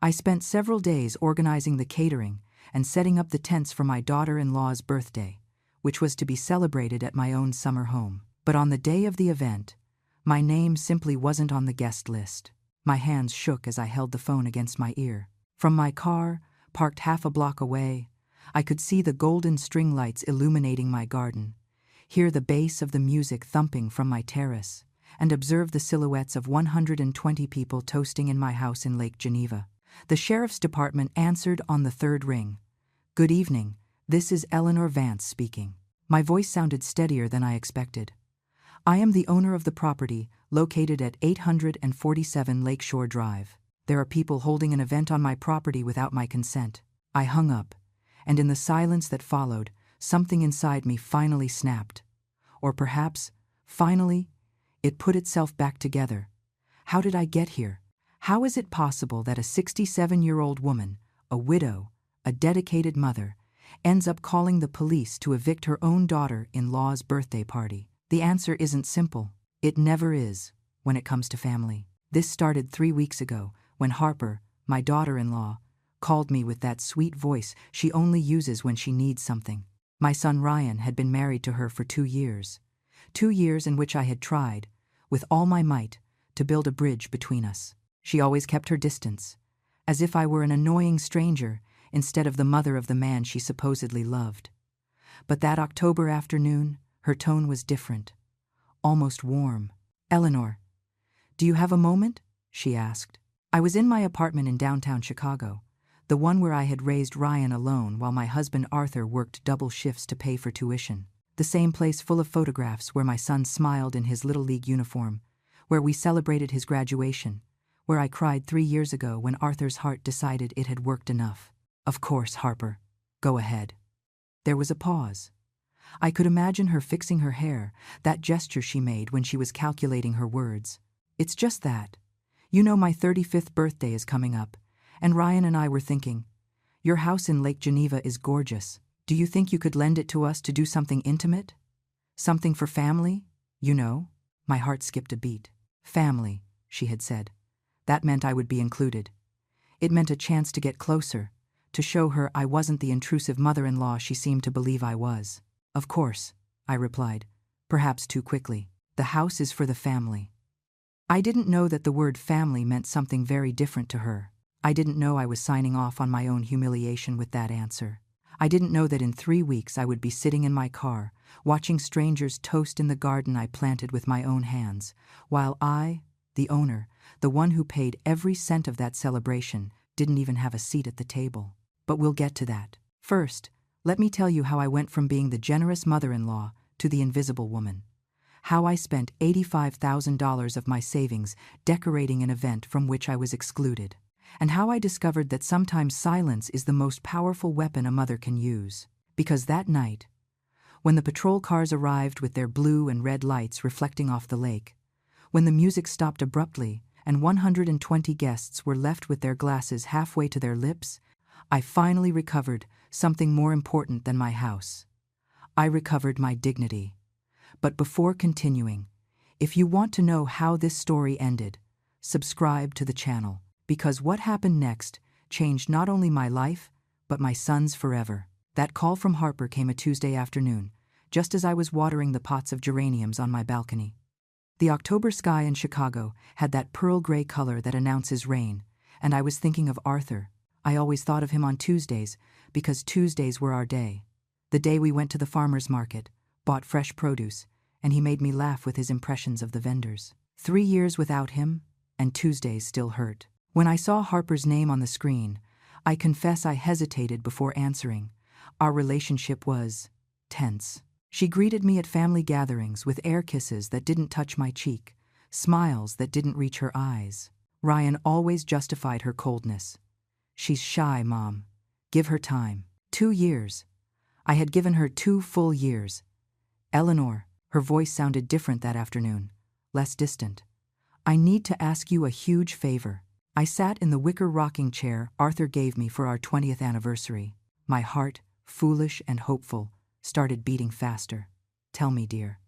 I spent several days organizing the catering and setting up the tents for my daughter-in-law's birthday, which was to be celebrated at my own summer home. But on the day of the event, my name simply wasn't on the guest list. My hands shook as I held the phone against my ear. From my car, parked half a block away, I could see the golden string lights illuminating my garden, hear the bass of the music thumping from my terrace, and observe the silhouettes of 120 people toasting in my house in Lake Geneva. The sheriff's department answered on the third ring. "Good evening, this is Eleanor Vance speaking." My voice sounded steadier than I expected. "I am the owner of the property, located at 847 Lakeshore Drive. There are people holding an event on my property without my consent." I hung up, and in the silence that followed, something inside me finally snapped. Or perhaps, finally, it put itself back together. How did I get here? How is it possible that a 67-year-old woman, a widow, a dedicated mother, ends up calling the police to evict her own daughter-in-law's birthday party? The answer isn't simple. It never is, when it comes to family. This started 3 weeks ago, when Harper, my daughter-in-law, called me with that sweet voice she only uses when she needs something. My son Ryan had been married to her for 2 years. 2 years in which I had tried, with all my might, to build a bridge between us. She always kept her distance, as if I were an annoying stranger instead of the mother of the man she supposedly loved. But that October afternoon, her tone was different, almost warm. "Eleanor, do you have a moment?" she asked. I was in my apartment in downtown Chicago, the one where I had raised Ryan alone while my husband Arthur worked double shifts to pay for tuition. The same place full of photographs where my son smiled in his Little League uniform, where we celebrated his graduation, where I cried 3 years ago when Arthur's heart decided it had worked enough. "Of course, Harper. Go ahead." There was a pause. I could imagine her fixing her hair, that gesture she made when she was calculating her words. "It's just that. You know, my 35th birthday is coming up, and Ryan and I were thinking, your house in Lake Geneva is gorgeous. Do you think you could lend it to us to do something intimate? Something for family, you know?" My heart skipped a beat. Family, she had said. That meant I would be included. It meant a chance to get closer, to show her I wasn't the intrusive mother-in-law she seemed to believe I was. "Of course," I replied, perhaps too quickly. "The house is for the family." I didn't know that the word family meant something very different to her. I didn't know I was signing off on my own humiliation with that answer. I didn't know that in 3 weeks I would be sitting in my car, watching strangers toast in the garden I planted with my own hands, while I, the owner, the one who paid every cent of that celebration, didn't even have a seat at the table. But we'll get to that. First, let me tell you how I went from being the generous mother-in-law to the invisible woman. How I spent $85,000 of my savings decorating an event from which I was excluded. And how I discovered that sometimes silence is the most powerful weapon a mother can use. Because that night, when the patrol cars arrived with their blue and red lights reflecting off the lake, when the music stopped abruptly and 120 guests were left with their glasses halfway to their lips, I finally recovered something more important than my house. I recovered my dignity. But before continuing, if you want to know how this story ended, subscribe to the channel, because what happened next changed not only my life, but my son's forever. That call from Harper came a Tuesday afternoon, just as I was watering the pots of geraniums on my balcony. The October sky in Chicago had that pearl gray color that announces rain, and I was thinking of Arthur. I always thought of him on Tuesdays, because Tuesdays were our day. The day we went to the farmer's market, bought fresh produce, and he made me laugh with his impressions of the vendors. 3 years without him, and Tuesdays still hurt. When I saw Harper's name on the screen, I confess I hesitated before answering. Our relationship was tense. She greeted me at family gatherings with air kisses that didn't touch my cheek, smiles that didn't reach her eyes. Ryan always justified her coldness. "She's shy, Mom. Give her time." 2 years. I had given her 2 full years. "Eleanor," her voice sounded different that afternoon, less distant. "I need to ask you a huge favor." I sat in the wicker rocking chair Arthur gave me for our 20th anniversary. My heart, foolish and hopeful, started beating faster. "Tell me, dear."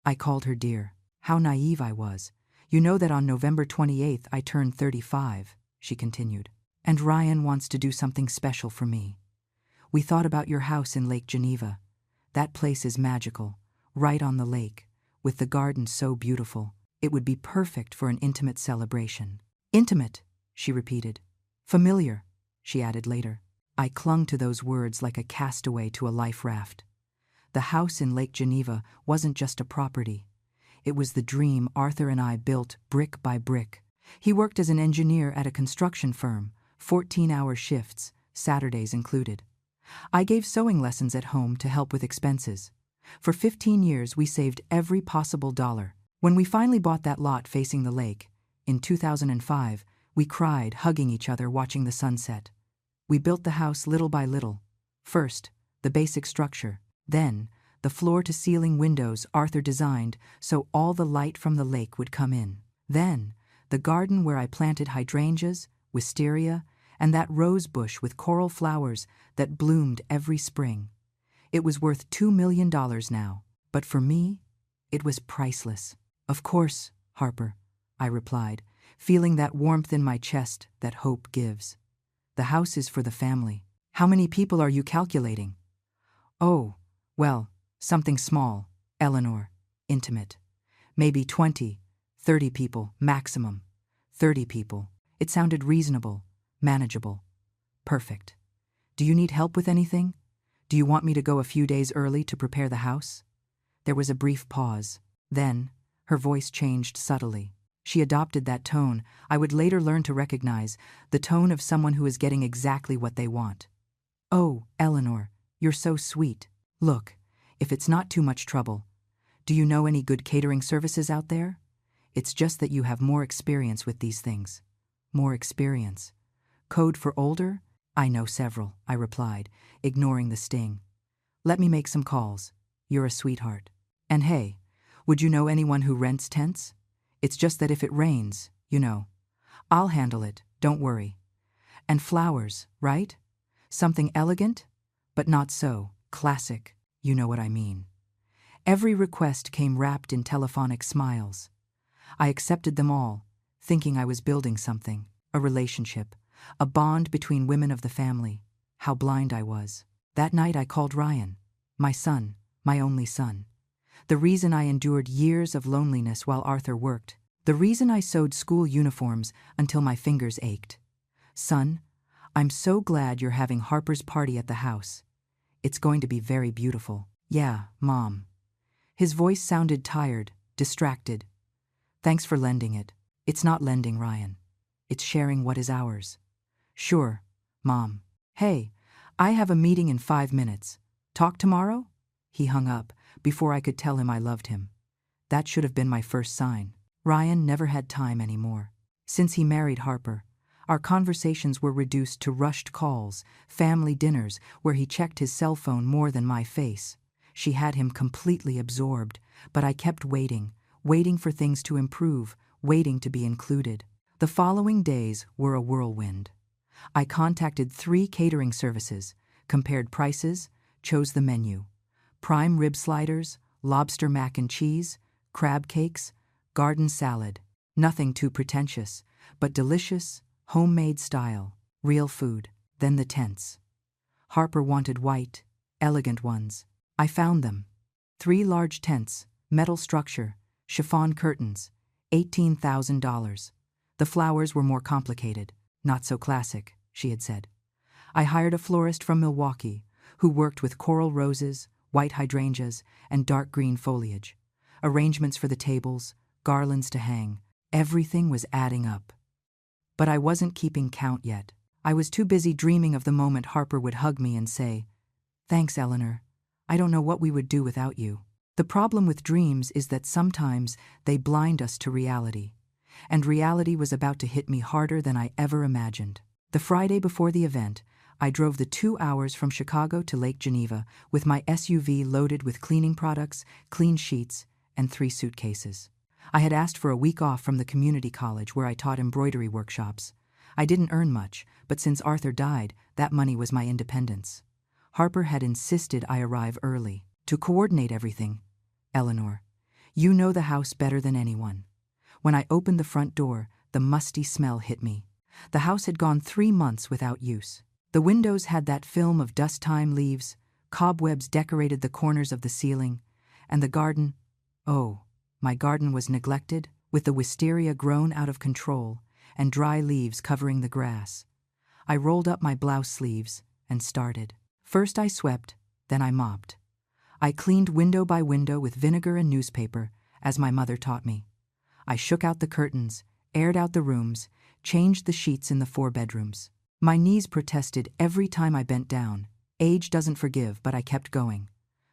I called her dear. How naive I was. "You know that on November 28th I turned 35, she continued. And Ryan wants to do something special for me. We thought about your house in Lake Geneva. That place is magical, right on the lake, with the garden so beautiful. It would be perfect for an intimate celebration. Intimate, she repeated. Familiar, she added later. I clung to those words like a castaway to a life raft. The house in Lake Geneva wasn't just a property. It was the dream Arthur and I built brick by brick. He worked as an engineer at a construction firm, 14-hour shifts, Saturdays included. I gave sewing lessons at home to help with expenses. For 15 years, we saved every possible dollar. When we finally bought that lot facing the lake, in 2005, we cried, hugging each other, watching the sunset. We built the house little by little. First, the basic structure. Then, the floor-to-ceiling windows Arthur designed so all the light from the lake would come in. Then, the garden where I planted hydrangeas, wisteria, and that rose bush with coral flowers that bloomed every spring. It was worth $2 million now, but for me, it was priceless. Of course, Harper, I replied, feeling that warmth in my chest that hope gives. The house is for the family. How many people are you calculating? Oh, well, something small, Eleanor, intimate. Maybe 20, 30 people, maximum. 30 people. It sounded reasonable, manageable. Perfect. Do you need help with anything? Do you want me to go a few days early to prepare the house? There was a brief pause. Then, her voice changed subtly. She adopted that tone I would later learn to recognize, the tone of someone who is getting exactly what they want. Oh, Eleanor, you're so sweet. Look, if it's not too much trouble, do you know any good catering services out there? It's just that you have more experience with these things. More experience. Code for older? I know several, I replied, ignoring the sting. Let me make some calls. You're a sweetheart. And hey, would you know anyone who rents tents? It's just that if it rains, you know. I'll handle it, don't worry. And flowers, right? Something elegant, but not so classic, you know what I mean. Every request came wrapped in telephonic smiles. I accepted them all, thinking I was building something, a relationship, a bond between women of the family. How blind I was. That night I called Ryan, my son, my only son. The reason I endured years of loneliness while Arthur worked. The reason I sewed school uniforms until my fingers ached. Son, I'm so glad you're having Harper's party at the house. It's going to be very beautiful. Yeah, Mom. His voice sounded tired, distracted. Thanks for lending it. It's not lending, Ryan. It's sharing what is ours. Sure, Mom. Hey, I have a meeting in 5 minutes. Talk tomorrow? He hung up before I could tell him I loved him. That should have been my first sign. Ryan never had time anymore. Since he married Harper, our conversations were reduced to rushed calls, family dinners where he checked his cell phone more than my face. She had him completely absorbed, but I kept waiting for things to improve, waiting to be included. The following days were a whirlwind. I contacted 3 catering services, compared prices, chose the menu. Prime rib sliders, lobster mac and cheese, crab cakes, garden salad. Nothing too pretentious, but delicious, homemade style, real food. Then the tents. Harper wanted white, elegant ones. I found them. 3 large tents, metal structure, chiffon curtains, $18,000. The flowers were more complicated, not so classic, she had said. I hired a florist from Milwaukee who worked with coral roses, white hydrangeas, and dark green foliage. Arrangements for the tables, garlands to hang, everything was adding up. But I wasn't keeping count yet. I was too busy dreaming of the moment Harper would hug me and say, "Thanks, Eleanor. I don't know what we would do without you." The problem with dreams is that sometimes they blind us to reality. And reality was about to hit me harder than I ever imagined. The Friday before the event, I drove the 2 hours from Chicago to Lake Geneva with my SUV loaded with cleaning products, clean sheets, and 3 suitcases. I had asked for a week off from the community college where I taught embroidery workshops. I didn't earn much, but since Arthur died, that money was my independence. Harper had insisted I arrive early, to coordinate everything. Eleanor, you know the house better than anyone. When I opened the front door, the musty smell hit me. The house had gone 3 months without use. The windows had that film of dust-time leaves, cobwebs decorated the corners of the ceiling, and the garden, oh, my garden was neglected, with the wisteria grown out of control, and dry leaves covering the grass. I rolled up my blouse sleeves and started. First I swept, then I mopped. I cleaned window by window with vinegar and newspaper, as my mother taught me. I shook out the curtains, aired out the rooms, changed the sheets in the 4 bedrooms. My knees protested every time I bent down. Age doesn't forgive, but I kept going.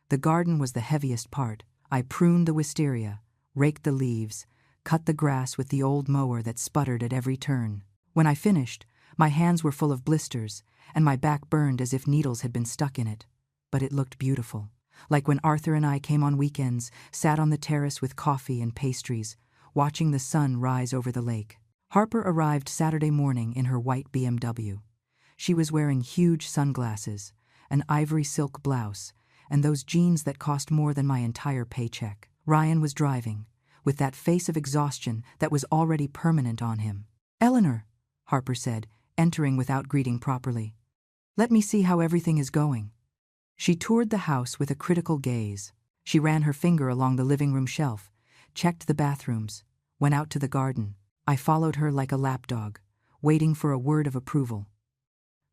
The garden was the heaviest part. I pruned the wisteria, raked the leaves, cut the grass with the old mower that sputtered at every turn. When I finished, my hands were full of blisters, and my back burned as if needles had been stuck in it. But it looked beautiful. Like when Arthur and I came on weekends, sat on the terrace with coffee and pastries, watching the sun rise over the lake. Harper arrived Saturday morning in her white BMW. She was wearing huge sunglasses, an ivory silk blouse, and those jeans that cost more than my entire paycheck. Ryan was driving, with that face of exhaustion that was already permanent on him. "Eleanor," Harper said, entering without greeting properly. "Let me see how everything is going." She toured the house with a critical gaze. She ran her finger along the living room shelf, checked the bathrooms, went out to the garden. I followed her like a lapdog, waiting for a word of approval.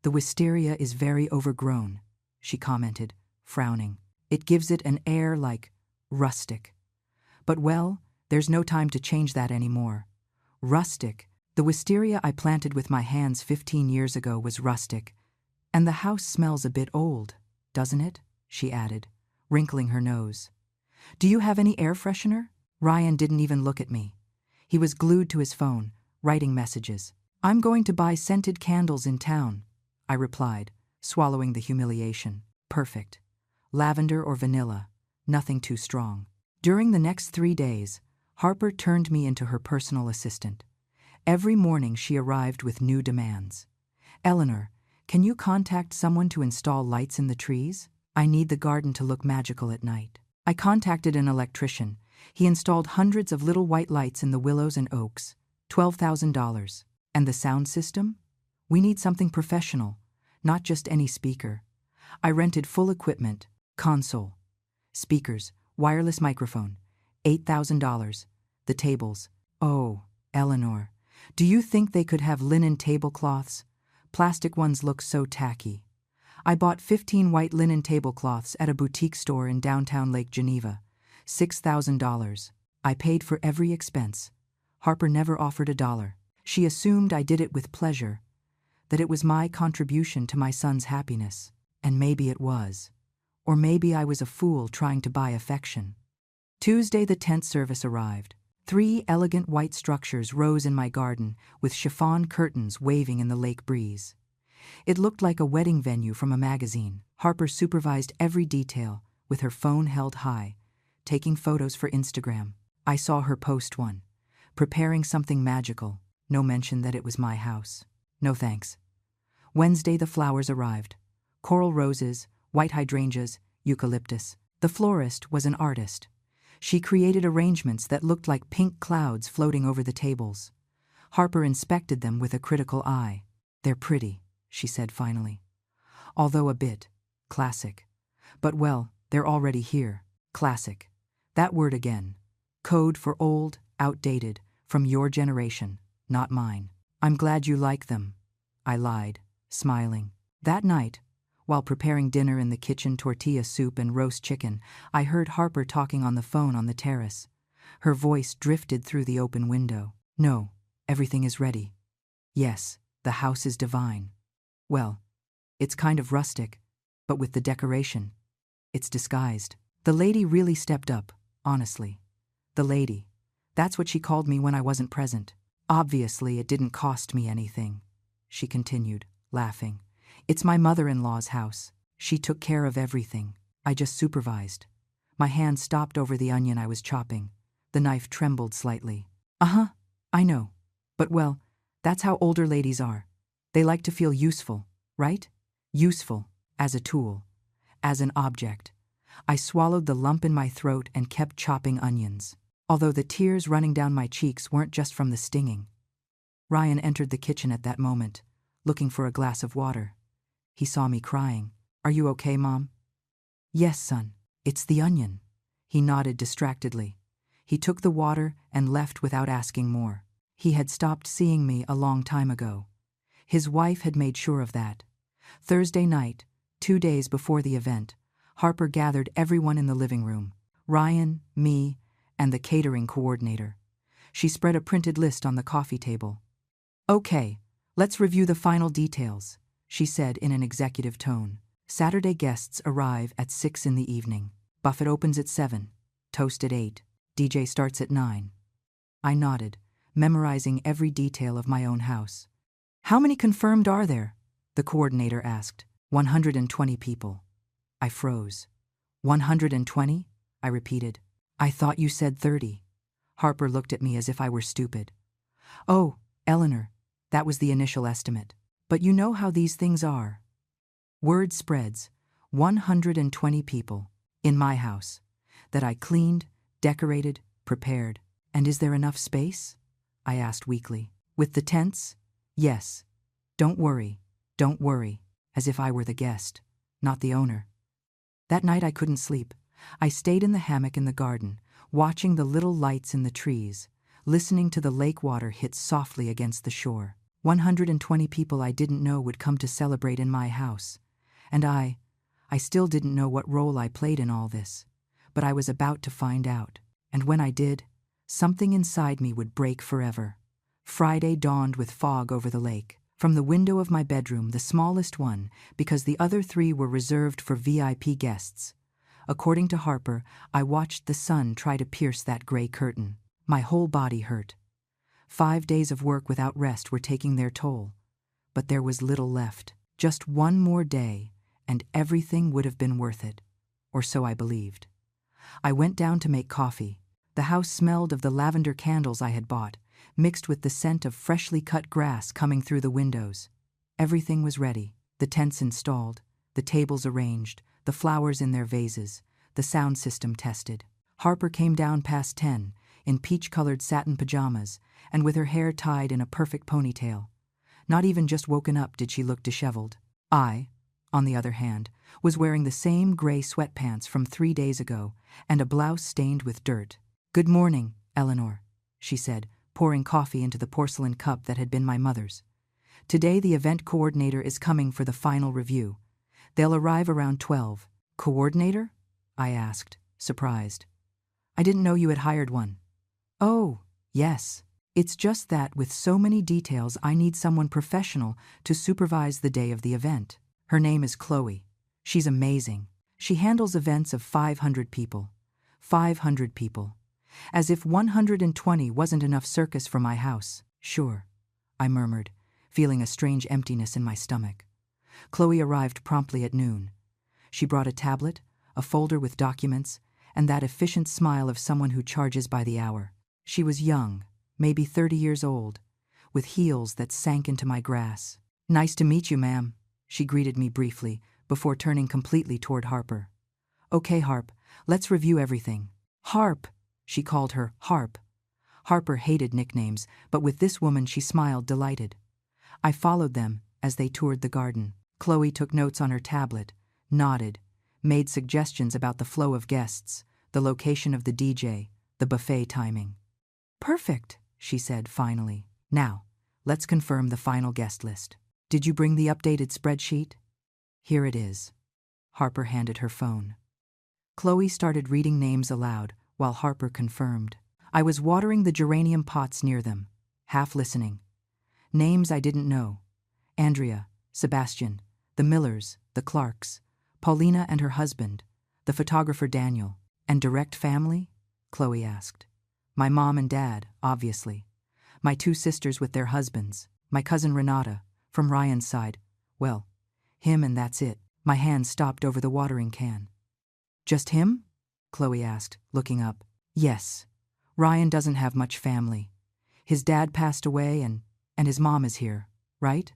"The wisteria is very overgrown," she commented, frowning. "It gives it an air like rustic. But well, there's no time to change that anymore. Rustic. The wisteria I planted with my hands 15 years ago was rustic. And the house smells a bit old, doesn't it?" she added, wrinkling her nose. "Do you have any air freshener?" Ryan didn't even look at me. He was glued to his phone, writing messages. "I'm going to buy scented candles in town," I replied, swallowing the humiliation. "Perfect. Lavender or vanilla, nothing too strong." During the next 3 days, Harper turned me into her personal assistant. Every morning she arrived with new demands. "Eleanor, can you contact someone to install lights in the trees? I need the garden to look magical at night." I contacted an electrician. He installed hundreds of little white lights in the willows and oaks, $12,000. And the sound system? We need something professional, not just any speaker. I rented full equipment, console, speakers, wireless microphone, $8,000. The tables. Oh, Eleanor, do you think they could have linen tablecloths? Plastic ones look so tacky. I bought 15 white linen tablecloths at a boutique store in downtown Lake Geneva, $6,000. I paid for every expense. Harper never offered $1. She assumed I did it with pleasure, that it was my contribution to my son's happiness. And maybe it was. Or maybe I was a fool trying to buy affection. Tuesday the tent service arrived. 3 elegant white structures rose in my garden with chiffon curtains waving in the lake breeze. It looked like a wedding venue from a magazine. Harper supervised every detail, with her phone held high, taking photos for Instagram. I saw her post one, preparing something magical. No mention that it was my house. No thanks. Wednesday the flowers arrived. Coral roses, white hydrangeas, eucalyptus. The florist was an artist. She created arrangements that looked like pink clouds floating over the tables. Harper inspected them with a critical eye. "They're pretty," she said finally. "Although a bit classic. But well, they're already here. Classic. That word again. Code for old, outdated, from your generation, not mine. I'm glad you like them," I lied, smiling. That night, while preparing dinner in the kitchen, tortilla soup and roast chicken, I heard Harper talking on the phone on the terrace. Her voice drifted through the open window. "No, everything is ready. Yes, the house is divine. Well, it's kind of rustic, but with the decoration, it's disguised." The lady really stepped up, honestly. The lady. That's what she called me when I wasn't present. "Obviously, it didn't cost me anything," she continued, laughing. "It's my mother-in-law's house. She took care of everything. I just supervised." My hand stopped over the onion I was chopping. The knife trembled slightly. "Uh-huh, I know. But well, that's how older ladies are. They like to feel useful, right? Useful, as a tool, as an object." I swallowed the lump in my throat and kept chopping onions, although the tears running down my cheeks weren't just from the stinging. Ryan entered the kitchen at that moment, looking for a glass of water. He saw me crying. "Are you okay, Mom?" "Yes, son. It's the onion." He nodded distractedly. He took the water and left without asking more. He had stopped seeing me a long time ago. His wife had made sure of that. Thursday night, 2 days before the event, Harper gathered everyone in the living room: Ryan, me, and the catering coordinator. She spread a printed list on the coffee table. "Okay, let's review the final details," she said in an executive tone. "Saturday guests arrive at 6 in the evening. Buffet opens at 7, toast at 8, DJ starts at 9. I nodded, memorizing every detail of my own house. "How many confirmed are there?" the coordinator asked. 120 people. I froze. 120? I repeated. "I thought you said 30. Harper looked at me as if I were stupid. "Oh, Eleanor, that was the initial estimate. But you know how these things are." Word spreads, 120 people, in my house, that I cleaned, decorated, prepared. "And is there enough space?" I asked weakly. "With the tents? Yes. Don't worry, as if I were the guest, not the owner." That night I couldn't sleep. I stayed in the hammock in the garden, watching the little lights in the trees, listening to the lake water hit softly against the shore. 120 people I didn't know would come to celebrate in my house. And I still didn't know what role I played in all this. But I was about to find out. And when I did, something inside me would break forever. Friday dawned with fog over the lake. From the window of my bedroom, the smallest one, because the other 3 were reserved for VIP guests. According to Harper, I watched the sun try to pierce that gray curtain. My whole body hurt. 5 days of work without rest were taking their toll. But there was little left. Just one more day, and everything would have been worth it. Or so I believed. I went down to make coffee. The house smelled of the lavender candles I had bought, mixed with the scent of freshly cut grass coming through the windows. Everything was ready. The tents installed, the tables arranged, the flowers in their vases, the sound system tested. Harper came down past 10, in peach-colored satin pajamas, and with her hair tied in a perfect ponytail. Not even just woken up did she look disheveled. I, on the other hand, was wearing the same gray sweatpants from 3 days ago, and a blouse stained with dirt. "Good morning, Eleanor," she said, pouring coffee into the porcelain cup that had been my mother's. "Today the event coordinator is coming for the final review. They'll arrive around 12. "Coordinator?" I asked, surprised. "I didn't know you had hired one." "Oh, yes. It's just that with so many details I need someone professional to supervise the day of the event. Her name is Chloe. She's amazing. She handles events of 500 people. 500 people. As if 120 wasn't enough circus for my house." "Sure," I murmured, feeling a strange emptiness in my stomach. Chloe arrived promptly at noon. She brought a tablet, a folder with documents, and that efficient smile of someone who charges by the hour. She was young, maybe 30 years old, with heels that sank into my grass. "Nice to meet you, ma'am," she greeted me briefly, before turning completely toward Harper. "Okay, Harp, let's review everything." "Harp," she called her Harp. Harper hated nicknames, but with this woman she smiled delighted. I followed them as they toured the garden. Chloe took notes on her tablet, nodded, made suggestions about the flow of guests, the location of the DJ, the buffet timing. "Perfect," she said finally. "Now, let's confirm the final guest list. Did you bring the updated spreadsheet?" "Here it is." Harper handed her phone. Chloe started reading names aloud while Harper confirmed. I was watering the geranium pots near them, half listening. Names I didn't know: Andrea, Sebastian, the Millers, the Clarks, Paulina and her husband, the photographer Daniel. "And direct family?" Chloe asked. "My mom and dad, obviously. My 2 sisters with their husbands. My cousin Renata, from Ryan's side. Well, him and that's it." My hand stopped over the watering can. "Just him?" Chloe asked, looking up. "Yes. Ryan doesn't have much family. His dad passed away and his mom is here, right?"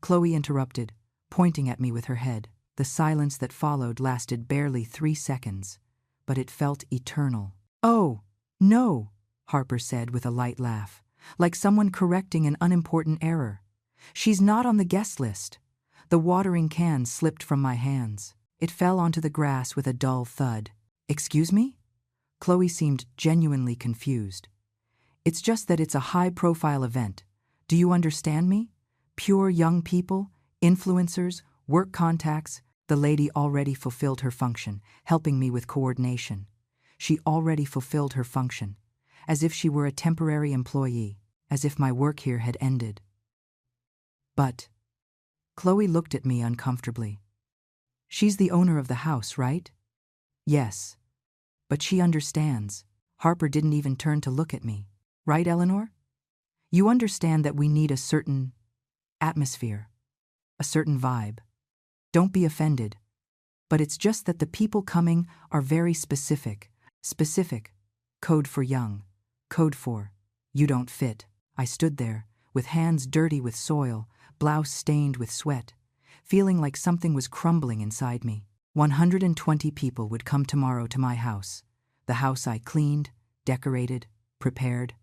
Chloe interrupted, pointing at me with her head. The silence that followed lasted barely 3 seconds, but it felt eternal. "Oh, no," Harper said with a light laugh. like someone correcting an unimportant error. She's not on the guest list. The watering can slipped from my hands. It fell onto the grass with a dull thud. Excuse me? Chloe seemed genuinely confused. It's just that it's a high-profile event. Do you understand me? Pure young people, influencers, work contacts. The lady already fulfilled her function, helping me with coordination. She already fulfilled her function, as if she were a temporary employee, as if my work here had ended. But Chloe looked at me uncomfortably. She's the owner of the house, right? Yes. But she understands. Harper didn't even turn to look at me. Right, Eleanor? You understand that we need a certain atmosphere, a certain vibe. Don't be offended. But it's just that the people coming are very specific. Specific. Code for young. Code for you don't fit. I stood there, with hands dirty with soil, blouse stained with sweat, feeling like something was crumbling inside me. 120 people would come tomorrow to my house. The house I cleaned, decorated, prepared.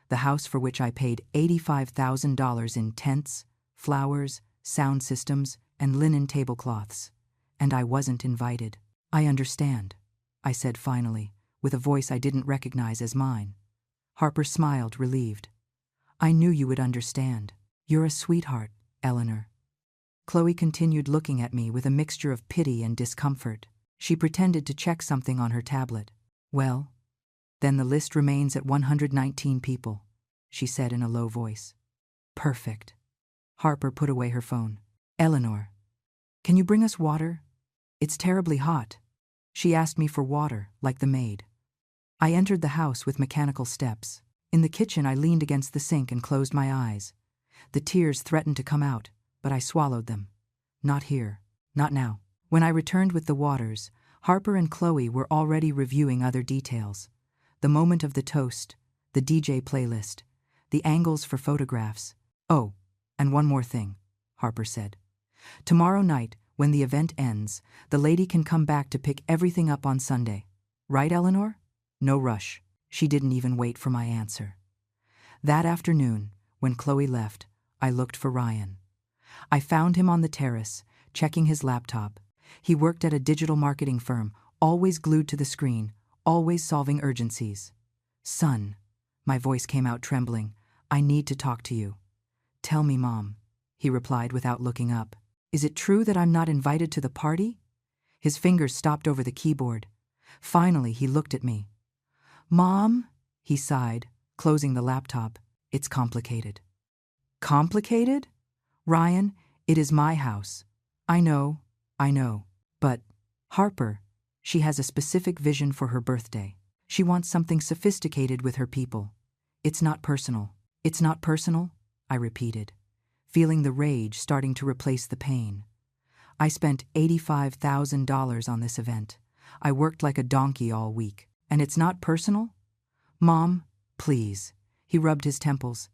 The house for which I paid $85,000 in tents, flowers, sound systems, and linen tablecloths. And I wasn't invited. I understand, I said finally, with a voice I didn't recognize as mine. Harper smiled, relieved. I knew you would understand. You're a sweetheart, Eleanor. Chloe continued looking at me with a mixture of pity and discomfort. She pretended to check something on her tablet. Well, then the list remains at 119 people, she said in a low voice. Perfect. Harper put away her phone. Eleanor, can you bring us water? It's terribly hot. She asked me for water, like the maid. I entered the house with mechanical steps. In the kitchen, I leaned against the sink and closed my eyes. The tears threatened to come out, but I swallowed them. Not here. Not now. When I returned with the waters, Harper and Chloe were already reviewing other details. The moment of the toast, the DJ playlist, the angles for photographs. Oh, and one more thing, Harper said. Tomorrow night, when the event ends, the lady can come back to pick everything up on Sunday. Right, Eleanor? No rush. She didn't even wait for my answer. That afternoon, when Chloe left, I looked for Ryan. I found him on the terrace, checking his laptop. He worked at a digital marketing firm, always glued to the screen, always solving urgencies. Son, my voice came out trembling, I need to talk to you. Tell me, Mom, he replied without looking up. Is it true that I'm not invited to the party? His fingers stopped over the keyboard. Finally, he looked at me. Mom, he sighed, closing the laptop. It's complicated. Complicated? Ryan, it is my house. I know. But, Harper, she has a specific vision for her birthday. She wants something sophisticated with her people. It's not personal. It's not personal, I repeated, feeling the rage starting to replace the pain. I spent $85,000 on this event. I worked like a donkey all week. And it's not personal? Mom, please. He rubbed his temples.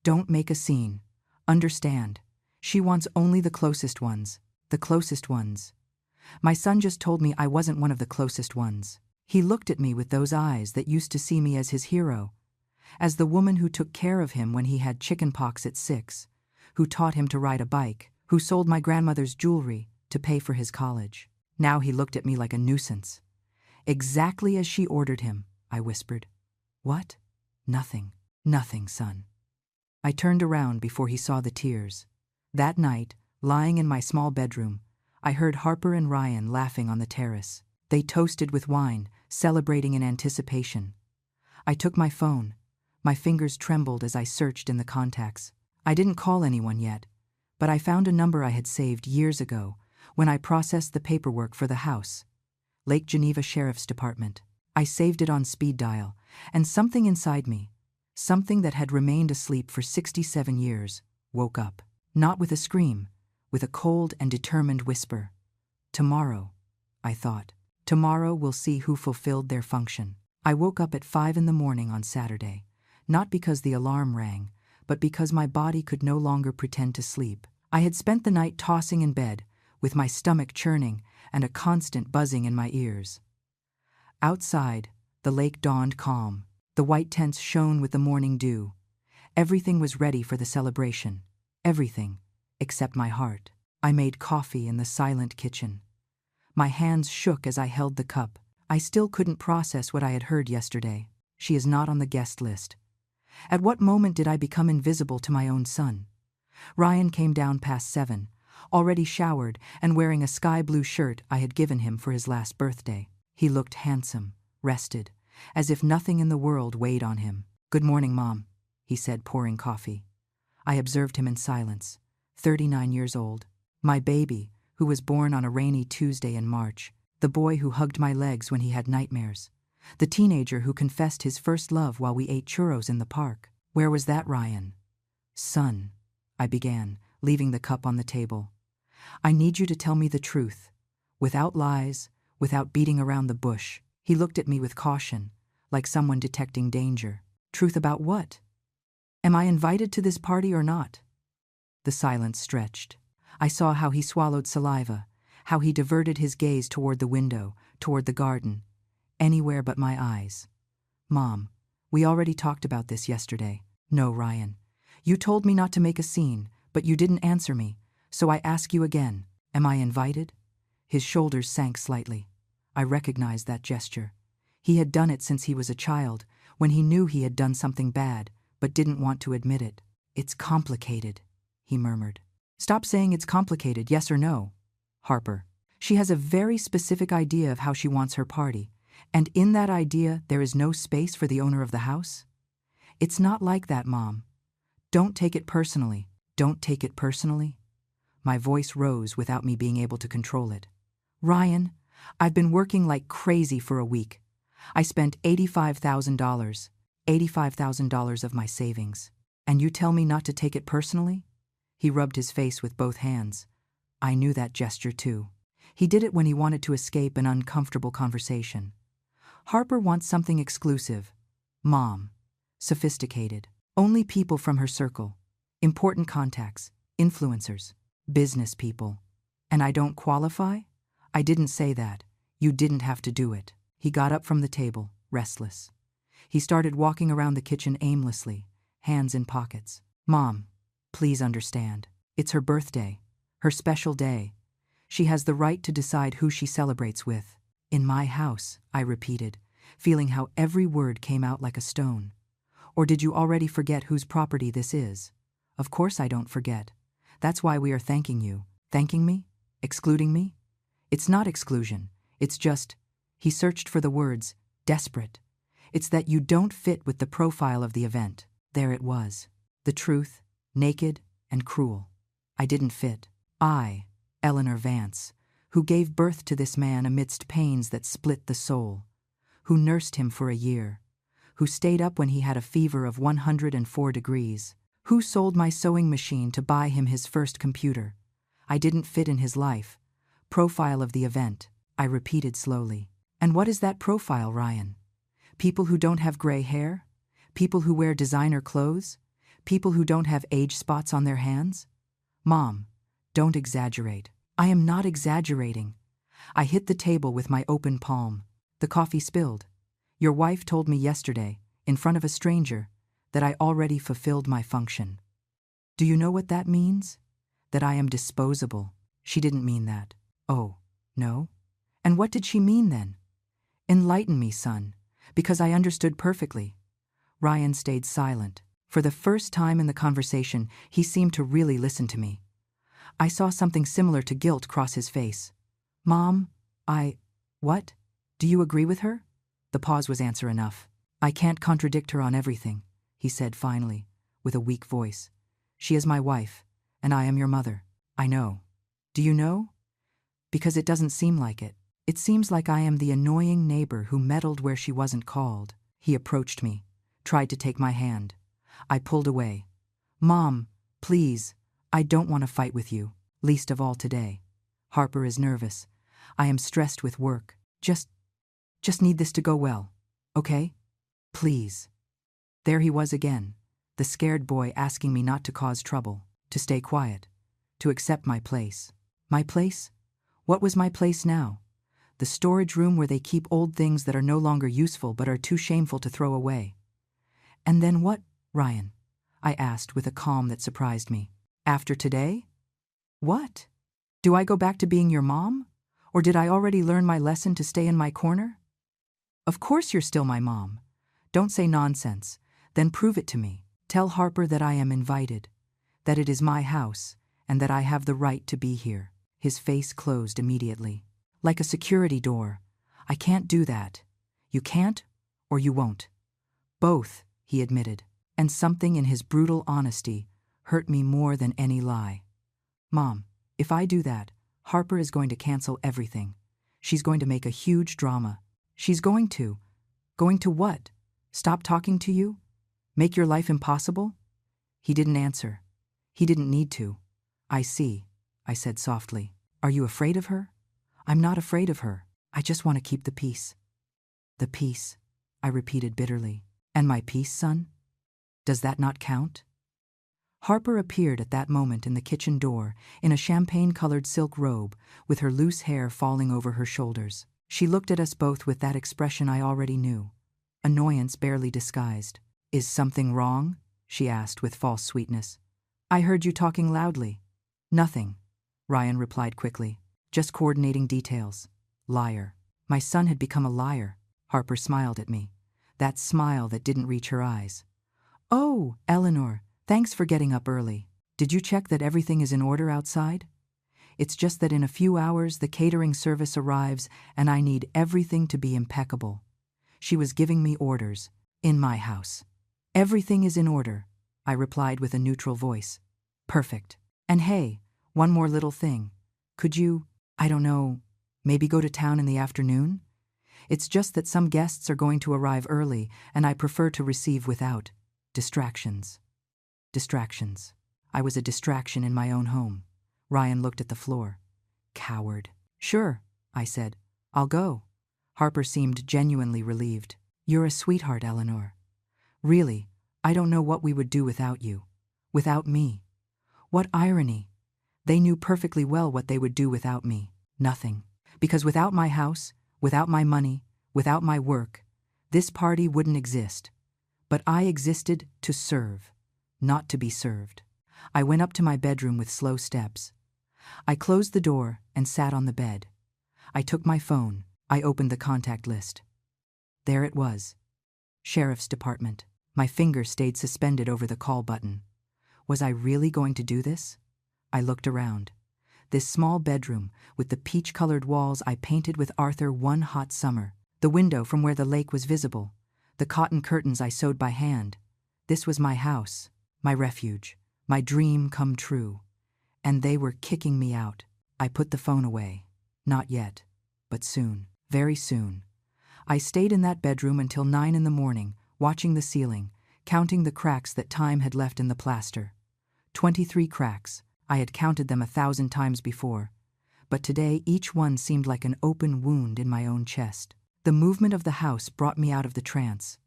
Don't make a scene. Understand. She wants only the closest ones. The closest ones. My son just told me I wasn't one of the closest ones. He looked at me with those eyes that used to see me as his hero, as the woman who took care of him when he had chickenpox at 6, who taught him to ride a bike, who sold my grandmother's jewelry to pay for his college. Now he looked at me like a nuisance. Exactly as she ordered him, I whispered. What? Nothing. Nothing, son. I turned around before he saw the tears. That night, lying in my small bedroom, I heard Harper and Ryan laughing on the terrace. They toasted with wine, celebrating in anticipation. I took my phone. My fingers trembled as I searched in the contacts. I didn't call anyone yet, but I found a number I had saved years ago when I processed the paperwork for the house. Lake Geneva Sheriff's Department. I saved it on speed dial, and something inside me, something that had remained asleep for 67 years, woke up. Not with a scream, with a cold and determined whisper. Tomorrow, I thought. Tomorrow we'll see who fulfilled their function. I woke up at 5 in the morning on Saturday, not because the alarm rang, but because my body could no longer pretend to sleep. I had spent the night tossing in bed, with my stomach churning and a constant buzzing in my ears. Outside, the lake dawned calm. The white tents shone with the morning dew, Everything was ready for the celebration. Everything, except my heart. I made coffee in the silent kitchen. My hands shook as I held the cup. I still couldn't process what I had heard yesterday. She is not on the guest list. At what moment did I become invisible to my own son? Ryan came down past 7, already showered and wearing a sky blue shirt I had given him for his last birthday. He looked handsome, rested, as if nothing in the world weighed on him. "Good morning, Mom," he said, pouring coffee. I observed him in silence. 39 years old. My baby, who was born on a rainy Tuesday in March. The boy who hugged my legs when he had nightmares. The teenager who confessed his first love while we ate churros in the park. Where was that Ryan? "Son," I began, leaving the cup on the table. "I need you to tell me the truth. Without lies, without beating around the bush." He looked at me with caution, like someone detecting danger. "Truth about what? Am I invited to this party or not?" The silence stretched. I saw how he swallowed saliva, how he diverted his gaze toward the window, toward the garden. Anywhere but my eyes. "Mom, we already talked about this yesterday." "No, Ryan. You told me not to make a scene, but you didn't answer me, so I ask you again. Am I invited?" His shoulders sank slightly. I recognized that gesture. He had done it since he was a child, when he knew he had done something bad, but didn't want to admit it. "It's complicated," he murmured. "Stop saying it's complicated, yes or no." "Harper. She has a very specific idea of how she wants her party, and in that idea there is no space for the owner of the house?" "It's not like that, Mom. Don't take it personally." "Don't take it personally?" My voice rose without me being able to control it. "Ryan, I've been working like crazy for a week. I spent $85,000 of my savings. And you tell me not to take it personally?" He rubbed his face with both hands. I knew that gesture too. He did it when he wanted to escape an uncomfortable conversation. "Harper wants something exclusive. Mom. Sophisticated. Only people from her circle. Important contacts. Influencers. Business people. And I don't qualify?" "I didn't say that. You didn't have to do it." He got up from the table, restless. He started walking around the kitchen aimlessly, hands in pockets. "Mom, please understand. It's her birthday, her special day. She has the right to decide who she celebrates with." "In my house," I repeated, feeling how every word came out like a stone. "Or did you already forget whose property this is?" "Of course I don't forget. That's why we are thanking you." "Thanking me? Excluding me?" "It's not exclusion. It's just," he searched for the words, "desperate. It's that you don't fit with the profile of the event." There it was. The truth, naked and cruel. I didn't fit. I, Eleanor Vance, who gave birth to this man amidst pains that split the soul, who nursed him for a year, who stayed up when he had a fever of 104 degrees, who sold my sewing machine to buy him his first computer. I didn't fit in his life. Profile of the event, I repeated slowly. "And what is that profile, Ryan? People who don't have gray hair? People who wear designer clothes? People who don't have age spots on their hands?" "Mom, don't exaggerate." "I am not exaggerating." I hit the table with my open palm. The coffee spilled. "Your wife told me yesterday, in front of a stranger, that I already fulfilled my function. Do you know what that means? That I am disposable." "She didn't mean that." "Oh, no? And what did she mean then?" "Enlighten me, son, because I understood perfectly." Ryan stayed silent. For the first time in the conversation, he seemed to really listen to me. I saw something similar to guilt cross his face. "Mom, what? Do you agree with her?" The pause was answer enough. "I can't contradict her on everything," he said finally, with a weak voice. "She is my wife, and I am your mother." "I know." "Do you know?" "Because it doesn't seem like it. It seems like I am the annoying neighbor who meddled where she wasn't called." He approached me, tried to take my hand. I pulled away. "Mom, please, I don't want to fight with you, least of all today. Harper is nervous. I am stressed with work. Just need this to go well, okay? Please." There he was again, the scared boy asking me not to cause trouble, to stay quiet, to accept my place. My place? What was my place now? The storage room where they keep old things that are no longer useful but are too shameful to throw away. And then what, Ryan? I asked with a calm that surprised me. After today? What? Do I go back to being your mom? Or did I already learn my lesson to stay in my corner? Of course you're still my mom. Don't say nonsense. Then prove it to me. Tell Harper that I am invited, that it is my house, and that I have the right to be here. His face closed immediately. Like a security door. I can't do that. You can't, or you won't. Both, he admitted. And something in his brutal honesty hurt me more than any lie. Mom, if I do that, Harper is going to cancel everything. She's going to make a huge drama. She's going to. Going to what? Stop talking to you? Make your life impossible? He didn't answer. He didn't need to. I see, I said softly. Are you afraid of her? I'm not afraid of her. I just want to keep the peace. The peace, I repeated bitterly. And my peace, son? Does that not count? Harper appeared at that moment in the kitchen door, in a champagne-colored silk robe, with her loose hair falling over her shoulders. She looked at us both with that expression I already knew, annoyance barely disguised. Is something wrong? She asked with false sweetness. I heard you talking loudly. Nothing, Ryan replied quickly. Just coordinating details. Liar. My son had become a liar. Harper smiled at me. That smile that didn't reach her eyes. Oh, Eleanor, thanks for getting up early. Did you check that everything is in order outside? It's just that in a few hours the catering service arrives and I need everything to be impeccable. She was giving me orders. In my house. Everything is in order, I replied with a neutral voice. Perfect. And hey, one more little thing. Could you, I don't know, maybe go to town in the afternoon? It's just that some guests are going to arrive early and I prefer to receive without distractions. Distractions. I was a distraction in my own home. Ryan looked at the floor. Coward. Sure, I said. I'll go. Harper seemed genuinely relieved. You're a sweetheart, Eleanor. Really, I don't know what we would do without you. Without me. What irony. They knew perfectly well what they would do without me. Nothing. Because without my house, without my money, without my work, this party wouldn't exist. But I existed to serve, not to be served. I went up to my bedroom with slow steps. I closed the door and sat on the bed. I took my phone. I opened the contact list. There it was. Sheriff's Department. My finger stayed suspended over the call button. Was I really going to do this? I looked around. This small bedroom, with the peach-colored walls I painted with Arthur one hot summer, the window from where the lake was visible, the cotton curtains I sewed by hand. This was my house, my refuge, my dream come true. And they were kicking me out. I put the phone away. Not yet, but soon, very soon. I stayed in that bedroom until 9 in the morning, watching the ceiling, counting the cracks that time had left in the plaster. 23 cracks. I had counted them 1,000 times before. But today each one seemed like an open wound in my own chest. The movement of the house brought me out of the trance.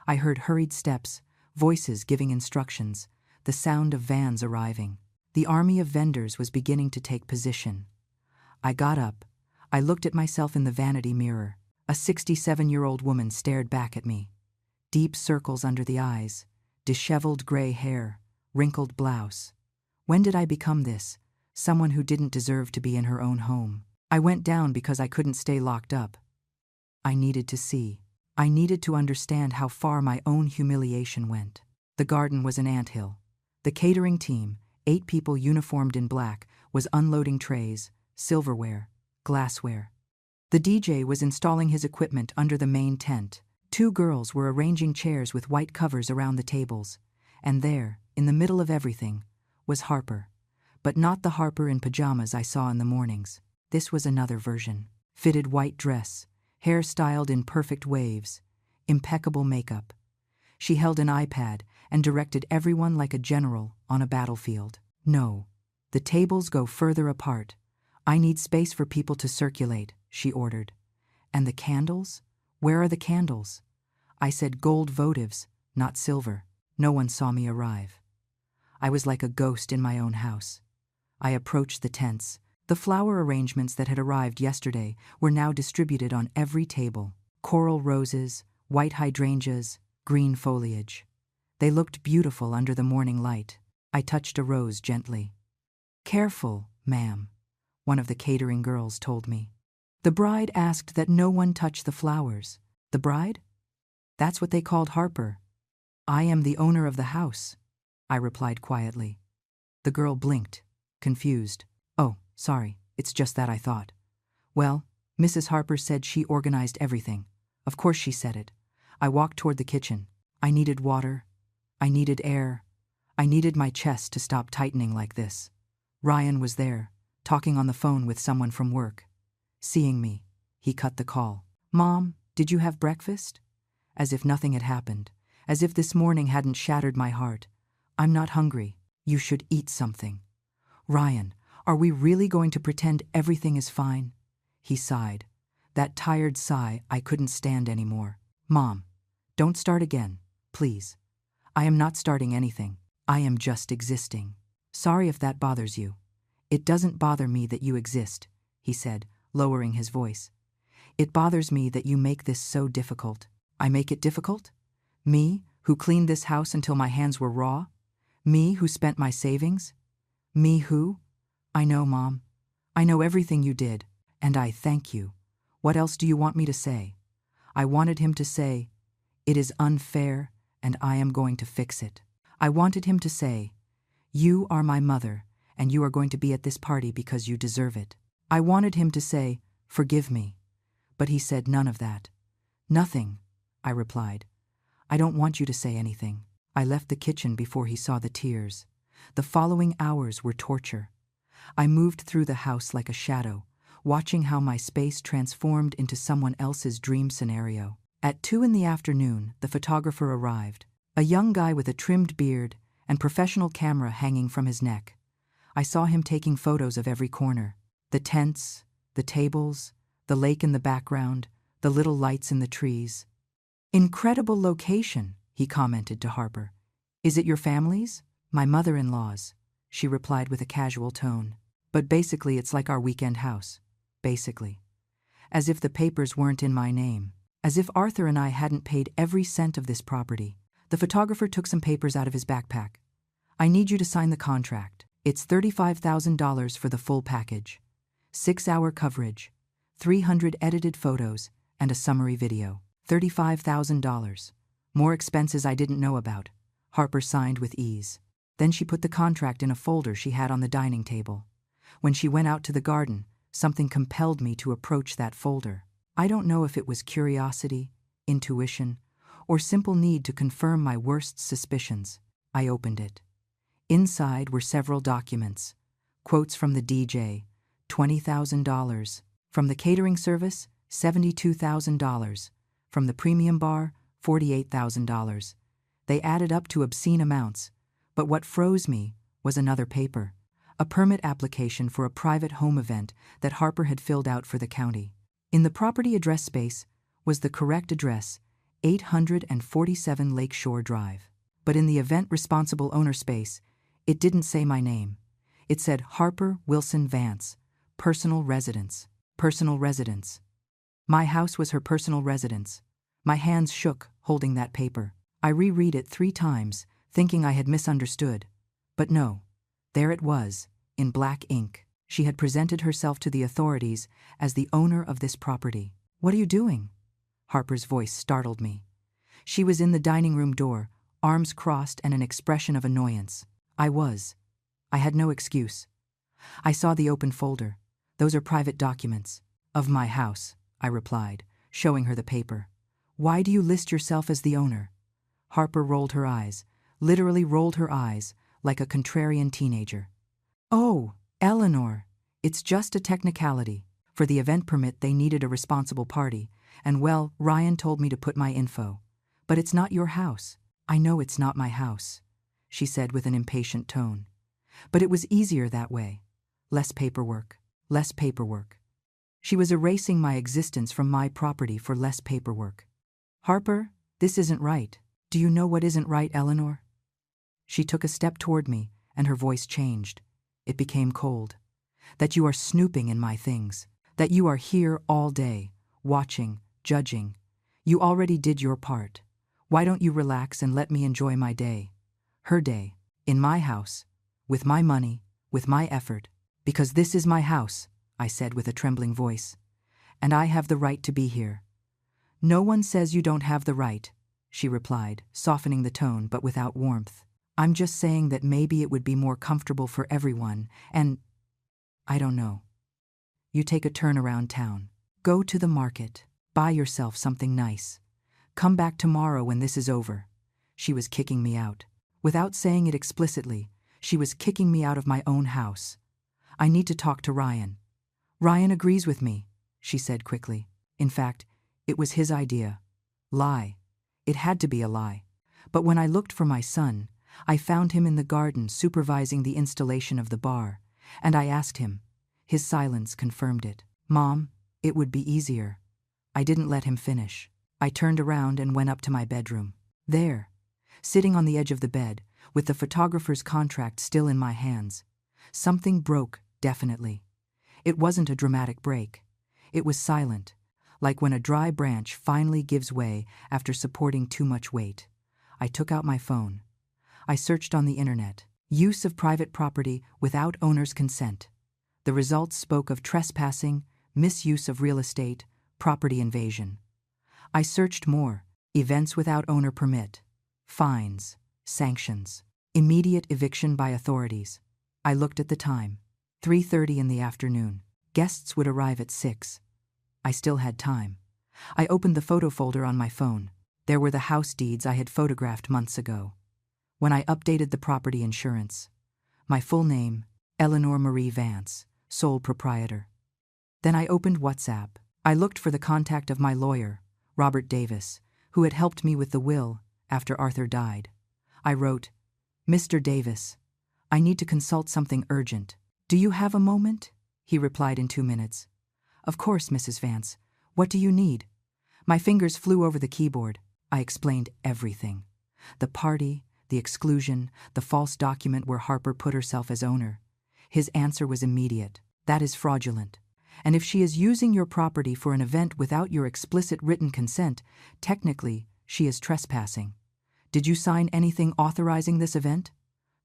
I heard hurried steps, voices giving instructions, the sound of vans arriving. The army of vendors was beginning to take position. I got up. I looked at myself in the vanity mirror. A 67-year-old woman stared back at me. Deep circles under the eyes, disheveled gray hair, wrinkled blouse. When did I become this? Someone who didn't deserve to be in her own home. I went down because I couldn't stay locked up. I needed to see. I needed to understand how far my own humiliation went. The garden was an anthill. The catering team, 8 people uniformed in black, was unloading trays, silverware, glassware. The DJ was installing his equipment under the main tent. 2 girls were arranging chairs with white covers around the tables. And there, in the middle of everything, was Harper. But not the Harper in pajamas I saw in the mornings. This was another version. Fitted white dress, hair styled in perfect waves, impeccable makeup. She held an iPad and directed everyone like a general on a battlefield. No, the tables go further apart. I need space for people to circulate, she ordered. And the candles? Where are the candles? I said gold votives, not silver. No one saw me arrive. I was like a ghost in my own house. I approached the tents. The flower arrangements that had arrived yesterday were now distributed on every table. Coral roses, white hydrangeas, green foliage. They looked beautiful under the morning light. I touched a rose gently. "Careful, ma'am," one of the catering girls told me. The bride asked that no one touch the flowers. The bride? That's what they called Harper. "I am the owner of the house," I replied quietly. The girl blinked, confused. "Oh, sorry, it's just that I thought." "Well, Mrs. Harper said she organized everything. Of course she said it." I walked toward the kitchen. I needed water. I needed air. I needed my chest to stop tightening like this. Ryan was there, talking on the phone with someone from work. Seeing me, he cut the call. "Mom, did you have breakfast?" As if nothing had happened, as if this morning hadn't shattered my heart. "I'm not hungry. You should eat something." "Ryan, are we really going to pretend everything is fine?" He sighed. That tired sigh I couldn't stand anymore. "Mom, don't start again, please." "I am not starting anything. I am just existing." "Sorry if that bothers you." "It doesn't bother me that you exist," he said, lowering his voice. "It bothers me that you make this so difficult." "I make it difficult? Me, who cleaned this house until my hands were raw? Me, who spent my savings? Me who—" "I know, Mom. I know everything you did, and I thank you. What else do you want me to say?" I wanted him to say, "It is unfair, and I am going to fix it." I wanted him to say, "You are my mother, and you are going to be at this party because you deserve it." I wanted him to say, "Forgive me." But he said none of that. "Nothing," I replied. "I don't want you to say anything." I left the kitchen before he saw the tears. The following hours were torture. I moved through the house like a shadow, watching how my space transformed into someone else's dream scenario. At 2 p.m, the photographer arrived, a young guy with a trimmed beard and professional camera hanging from his neck. I saw him taking photos of every corner. The tents, the tables, the lake in the background, the little lights in the trees. "Incredible location," he commented to Harper. "Is it your family's?" "My mother-in-law's," she replied with a casual tone. "But basically it's like our weekend house. Basically." As if the papers weren't in my name. As if Arthur and I hadn't paid every cent of this property. The photographer took some papers out of his backpack. "I need you to sign the contract. It's $35,000 for the full package. 6-hour coverage, 300 edited photos, and a summary video. $35,000. More expenses I didn't know about." Harper signed with ease. Then she put the contract in a folder she had on the dining table. When she went out to the garden, something compelled me to approach that folder. I don't know if it was curiosity, intuition, or simple need to confirm my worst suspicions. I opened it. Inside were several documents. Quotes from the DJ, $20,000. From the catering service, $72,000. From the premium bar, $48,000. They added up to obscene amounts, but what froze me was another paper. A permit application for a private home event that Harper had filled out for the county. In the property address space was the correct address, 847 Lakeshore Drive. But in the event responsible owner space, it didn't say my name. It said Harper Wilson Vance, personal residence. Personal residence. My house was her personal residence. My hands shook, holding that paper. I reread it 3 times, thinking I had misunderstood. But no, there it was, in black ink. She had presented herself to the authorities as the owner of this property. "What are you doing?" Harper's voice startled me. She was in the dining room door, arms crossed and an expression of annoyance. I had no excuse. I saw the open folder. "Those are private documents." "Of my house," I replied, showing her the paper. "Why do you list yourself as the owner?" Harper rolled her eyes, literally rolled her eyes, like a contrarian teenager. "Oh, Eleanor, it's just a technicality. For the event permit they needed a responsible party, and well, Ryan told me to put my info. But it's not your house." "I know it's not my house," she said with an impatient tone. "But it was easier that way. Less paperwork, less paperwork." She was erasing my existence from my property for less paperwork. "Harper, this isn't right." "Do you know what isn't right, Eleanor?" She took a step toward me, and her voice changed. It became cold. "That you are snooping in my things. That you are here all day, watching, judging. You already did your part. Why don't you relax and let me enjoy my day? Her day. In my house. With my money. With my effort. Because this is my house, I said with a trembling voice. And I have the right to be here. No one says you don't have the right, she replied, softening the tone but without warmth. I'm just saying that maybe it would be more comfortable for everyone, and I don't know. You take a turn around town. Go to the market. Buy yourself something nice. Come back tomorrow when this is over. She was kicking me out. Without saying it explicitly, she was kicking me out of my own house. I need to talk to Ryan. Ryan agrees with me, she said quickly. In fact, it was his idea. Lie. It had to be a lie. But when I looked for my son, I found him in the garden supervising the installation of the bar, and I asked him. His silence confirmed it. Mom, it would be easier. I didn't let him finish. I turned around and went up to my bedroom. There, sitting on the edge of the bed, with the photographer's contract still in my hands, something broke, definitely. It wasn't a dramatic break. It was silent, like when a dry branch finally gives way after supporting too much weight. I took out my phone. I searched on the internet. Use of private property without owner's consent. The results spoke of trespassing, misuse of real estate, property invasion. I searched more. Events without owner permit. Fines. Sanctions. Immediate eviction by authorities. I looked at the time. 3:30 in the afternoon. Guests would arrive at 6. I still had time. I opened the photo folder on my phone. There were the house deeds I had photographed months ago. When I updated the property insurance. My full name, Eleanor Marie Vance, sole proprietor. Then I opened WhatsApp. I looked for the contact of my lawyer, Robert Davis, who had helped me with the will after Arthur died. I wrote, Mr. Davis, I need to consult something urgent. Do you have a moment? He replied in 2 minutes. Of course, Mrs. Vance. What do you need? My fingers flew over the keyboard. I explained everything. The party, the exclusion, the false document where Harper put herself as owner. His answer was immediate. That is fraudulent. And if she is using your property for an event without your explicit written consent, technically, she is trespassing. Did you sign anything authorizing this event?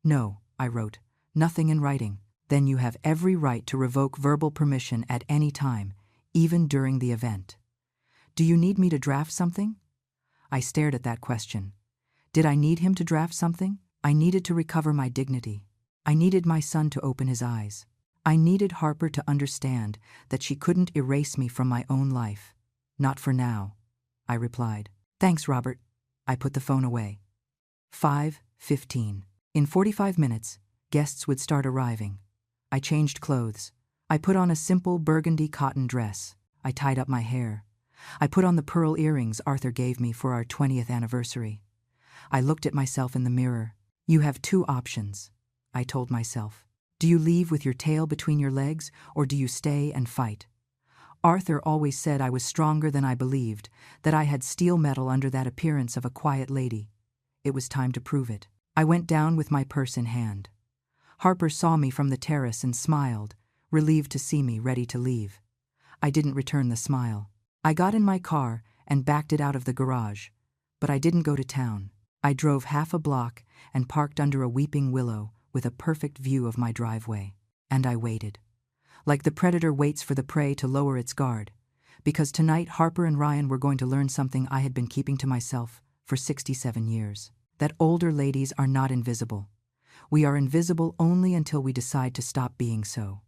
No, I wrote. Nothing in writing. Then you have every right to revoke verbal permission at any time, even during the event. Do you need me to draft something? I stared at that question. Did I need him to draft something? I needed to recover my dignity. I needed my son to open his eyes. I needed Harper to understand that she couldn't erase me from my own life. Not for now, I replied. Thanks, Robert. I put the phone away. 5:15. In 45 minutes, guests would start arriving. I changed clothes. I put on a simple burgundy cotton dress. I tied up my hair. I put on the pearl earrings Arthur gave me for our 20th anniversary. I looked at myself in the mirror. You have 2 options, I told myself. Do you leave with your tail between your legs, or do you stay and fight? Arthur always said I was stronger than I believed, that I had steel metal under that appearance of a quiet lady. It was time to prove it. I went down with my purse in hand. Harper saw me from the terrace and smiled, relieved to see me ready to leave. I didn't return the smile. I got in my car and backed it out of the garage, but I didn't go to town. I drove half a block and parked under a weeping willow with a perfect view of my driveway. And I waited. Like the predator waits for the prey to lower its guard, because tonight Harper and Ryan were going to learn something I had been keeping to myself for 67 years. That older ladies are not invisible. We are invisible only until we decide to stop being so.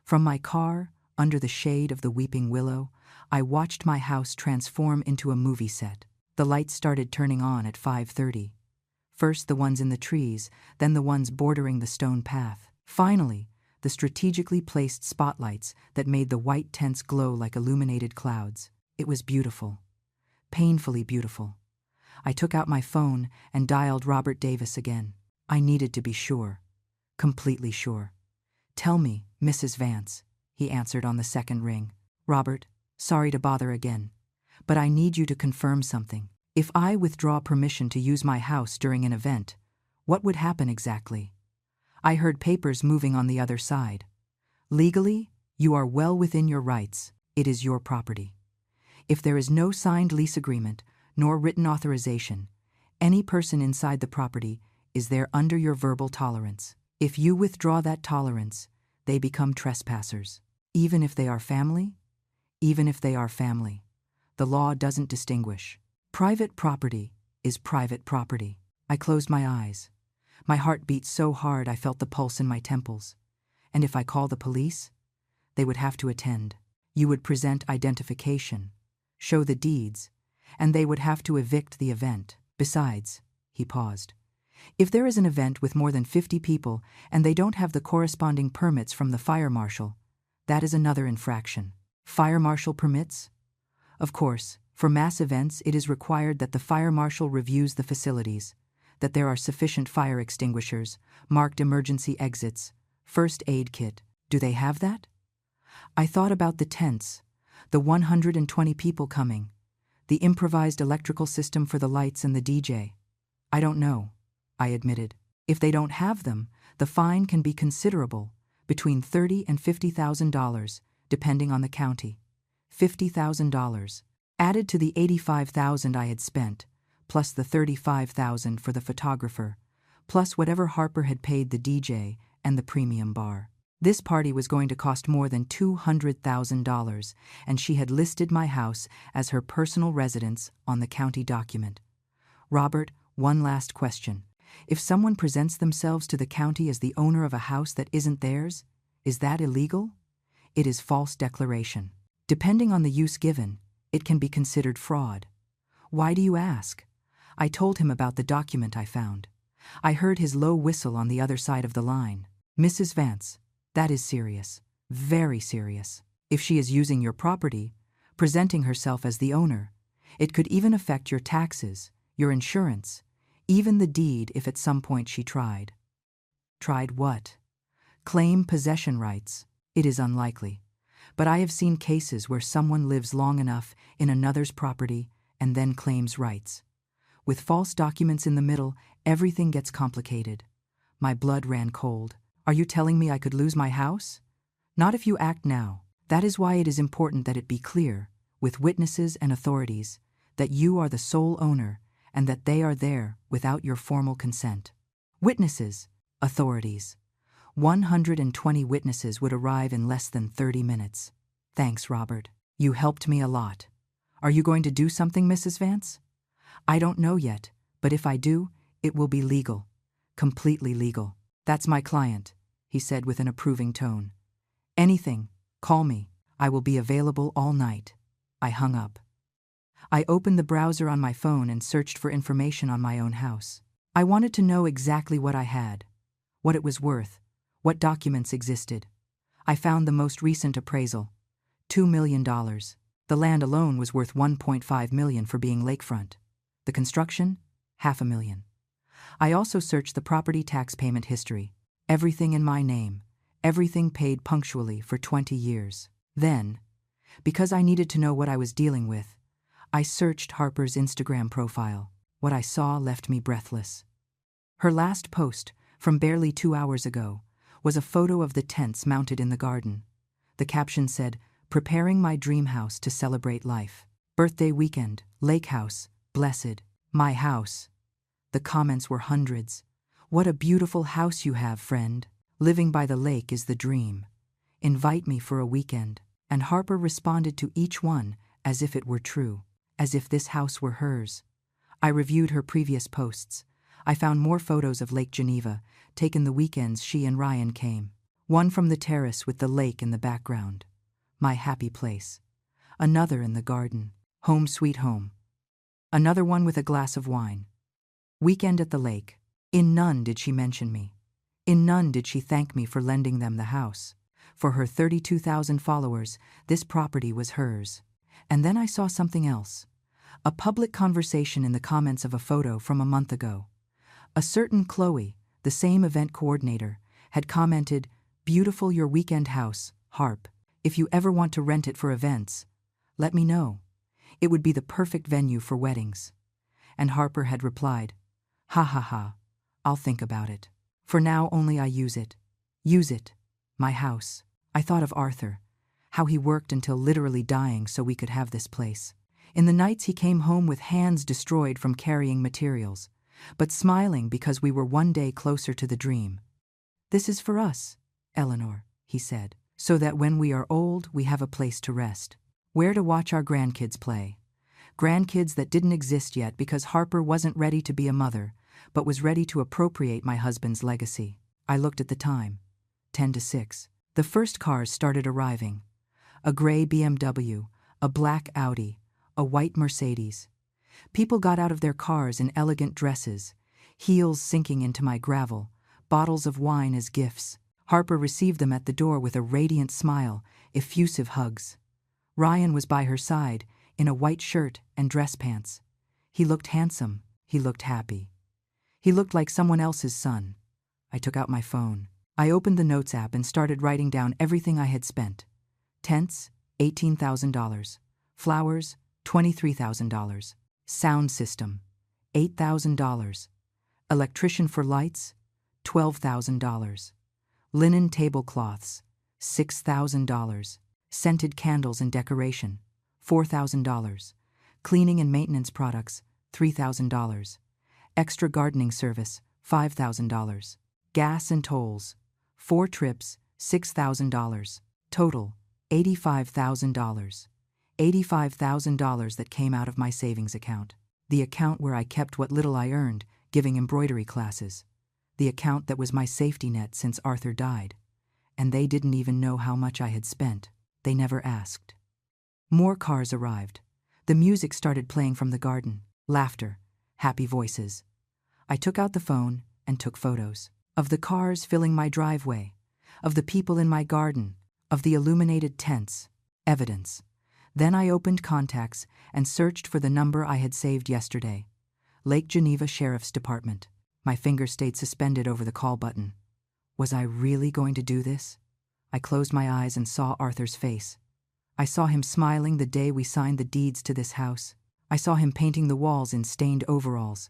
From my car, under the shade of the weeping willow, I watched my house transform into a movie set. The lights started turning on at 5:30. First the ones in the trees, then the ones bordering the stone path. Finally, the strategically placed spotlights that made the white tents glow like illuminated clouds. It was beautiful. Painfully beautiful. I took out my phone and dialed Robert Davis again. I needed to be sure. Completely sure. Tell me, Mrs. Vance, he answered on the second ring. Robert, sorry to bother again, but I need you to confirm something. If I withdraw permission to use my house during an event, what would happen exactly? I heard papers moving on the other side. Legally, you are well within your rights. It is your property. If there is no signed lease agreement, nor written authorization. Any person inside the property is there under your verbal tolerance. If you withdraw that tolerance, they become trespassers. Even if they are family? Even if they are family. The law doesn't distinguish. Private property is private property. I closed my eyes. My heart beat so hard I felt the pulse in my temples. And if I call the police, they would have to attend. You would present identification, show the deeds, and they would have to evict the event. Besides, he paused, if there is an event with more than 50 people and they don't have the corresponding permits from the fire marshal, that is another infraction. Fire marshal permits? Of course, for mass events it is required that the fire marshal reviews the facilities, that there are sufficient fire extinguishers, marked emergency exits, first aid kit. Do they have that? I thought about the tents, the 120 people coming, the improvised electrical system for the lights and the DJ. I don't know, I admitted. If they don't have them, the fine can be considerable, between $30,000 and $50,000, depending on the county. $50,000, added to the $85,000 I had spent, plus the $35,000 for the photographer, plus whatever Harper had paid the DJ and the premium bar. This party was going to cost more than $200,000, and she had listed my house as her personal residence on the county document. Robert, one last question. If someone presents themselves to the county as the owner of a house that isn't theirs, is that illegal? It is false declaration. Depending on the use given, it can be considered fraud. Why do you ask? I told him about the document I found. I heard his low whistle on the other side of the line. Mrs. Vance, that is serious. Very serious. If she is using your property, presenting herself as the owner, it could even affect your taxes, your insurance, even the deed if at some point she tried. Tried what? Claim possession rights. It is unlikely. But I have seen cases where someone lives long enough in another's property and then claims rights. With false documents in the middle, everything gets complicated. My blood ran cold. Are you telling me I could lose my house? Not if you act now. That is why it is important that it be clear, with witnesses and authorities, that you are the sole owner and that they are there without your formal consent. Witnesses, authorities. 120 witnesses would arrive in less than 30 minutes. Thanks, Robert. You helped me a lot. Are you going to do something, Mrs. Vance? I don't know yet, but if I do, it will be legal. Completely legal. That's my client, he said with an approving tone. Anything, call me. I will be available all night. I hung up. I opened the browser on my phone and searched for information on my own house. I wanted to know exactly what I had, what it was worth, what documents existed. I found the most recent appraisal, $2 million. The land alone was worth $1.5 million for being lakefront. The construction, $500,000. I also searched the property tax payment history. Everything in my name, everything paid punctually for 20 years. Then, because I needed to know what I was dealing with, I searched Harper's Instagram profile. What I saw left me breathless. Her last post, from barely 2 hours ago, was a photo of the tents mounted in the garden. The caption said, "Preparing my dream house to celebrate life. Birthday weekend, lake house, blessed. My house." The comments were hundreds. "What a beautiful house you have, friend. Living by the lake is the dream. Invite me for a weekend." And Harper responded to each one as if it were true, as if this house were hers. I reviewed her previous posts. I found more photos of Lake Geneva, taken the weekends she and Ryan came. One from the terrace with the lake in the background. My happy place. Another in the garden. Home sweet home. Another one with a glass of wine. Weekend at the lake. In none did she mention me. In none did she thank me for lending them the house. For her 32,000 followers, this property was hers. And then I saw something else. A public conversation in the comments of a photo from a month ago. A certain Chloe, the same event coordinator, had commented, "Beautiful your weekend house, Harp. If you ever want to rent it for events, let me know. It would be the perfect venue for weddings." And Harper had replied, "Ha ha ha, I'll think about it. For now only I use it. Use it. My house." I thought of Arthur, how he worked until literally dying so we could have this place. In the nights he came home with hands destroyed from carrying materials, but smiling because we were one day closer to the dream. "This is for us, Eleanor," he said, "so that when we are old we have a place to rest, where to watch our grandkids play." Grandkids that didn't exist yet because Harper wasn't ready to be a mother, but was ready to appropriate my husband's legacy. I looked at the time. 10 to 6. The first cars started arriving. A gray BMW, a black Audi, a white Mercedes. People got out of their cars in elegant dresses, heels sinking into my gravel, bottles of wine as gifts. Harper received them at the door with a radiant smile, effusive hugs. Ryan was by her side, in a white shirt and dress pants. He looked handsome. He looked happy. He looked like someone else's son. I took out my phone. I opened the Notes app and started writing down everything I had spent. Tents, $18,000. Flowers, $23,000. Sound system, $8,000. Electrician for lights, $12,000. Linen tablecloths, $6,000. Scented candles and decoration, $4,000. Cleaning and maintenance products, $3,000. Extra gardening service, $5,000. Gas and tolls, 4 trips, $6,000. Total, $85,000. $85,000 that came out of my savings account. The account where I kept what little I earned, giving embroidery classes. The account that was my safety net since Arthur died. And they didn't even know how much I had spent. They never asked. More cars arrived. The music started playing from the garden. Laughter, happy voices. I took out the phone and took photos. Of the cars filling my driveway. Of the people in my garden. Of the illuminated tents. Evidence. Then I opened contacts and searched for the number I had saved yesterday. Lake Geneva Sheriff's Department. My finger stayed suspended over the call button. Was I really going to do this? I closed my eyes and saw Arthur's face. I saw him smiling the day we signed the deeds to this house. I saw him painting the walls in stained overalls.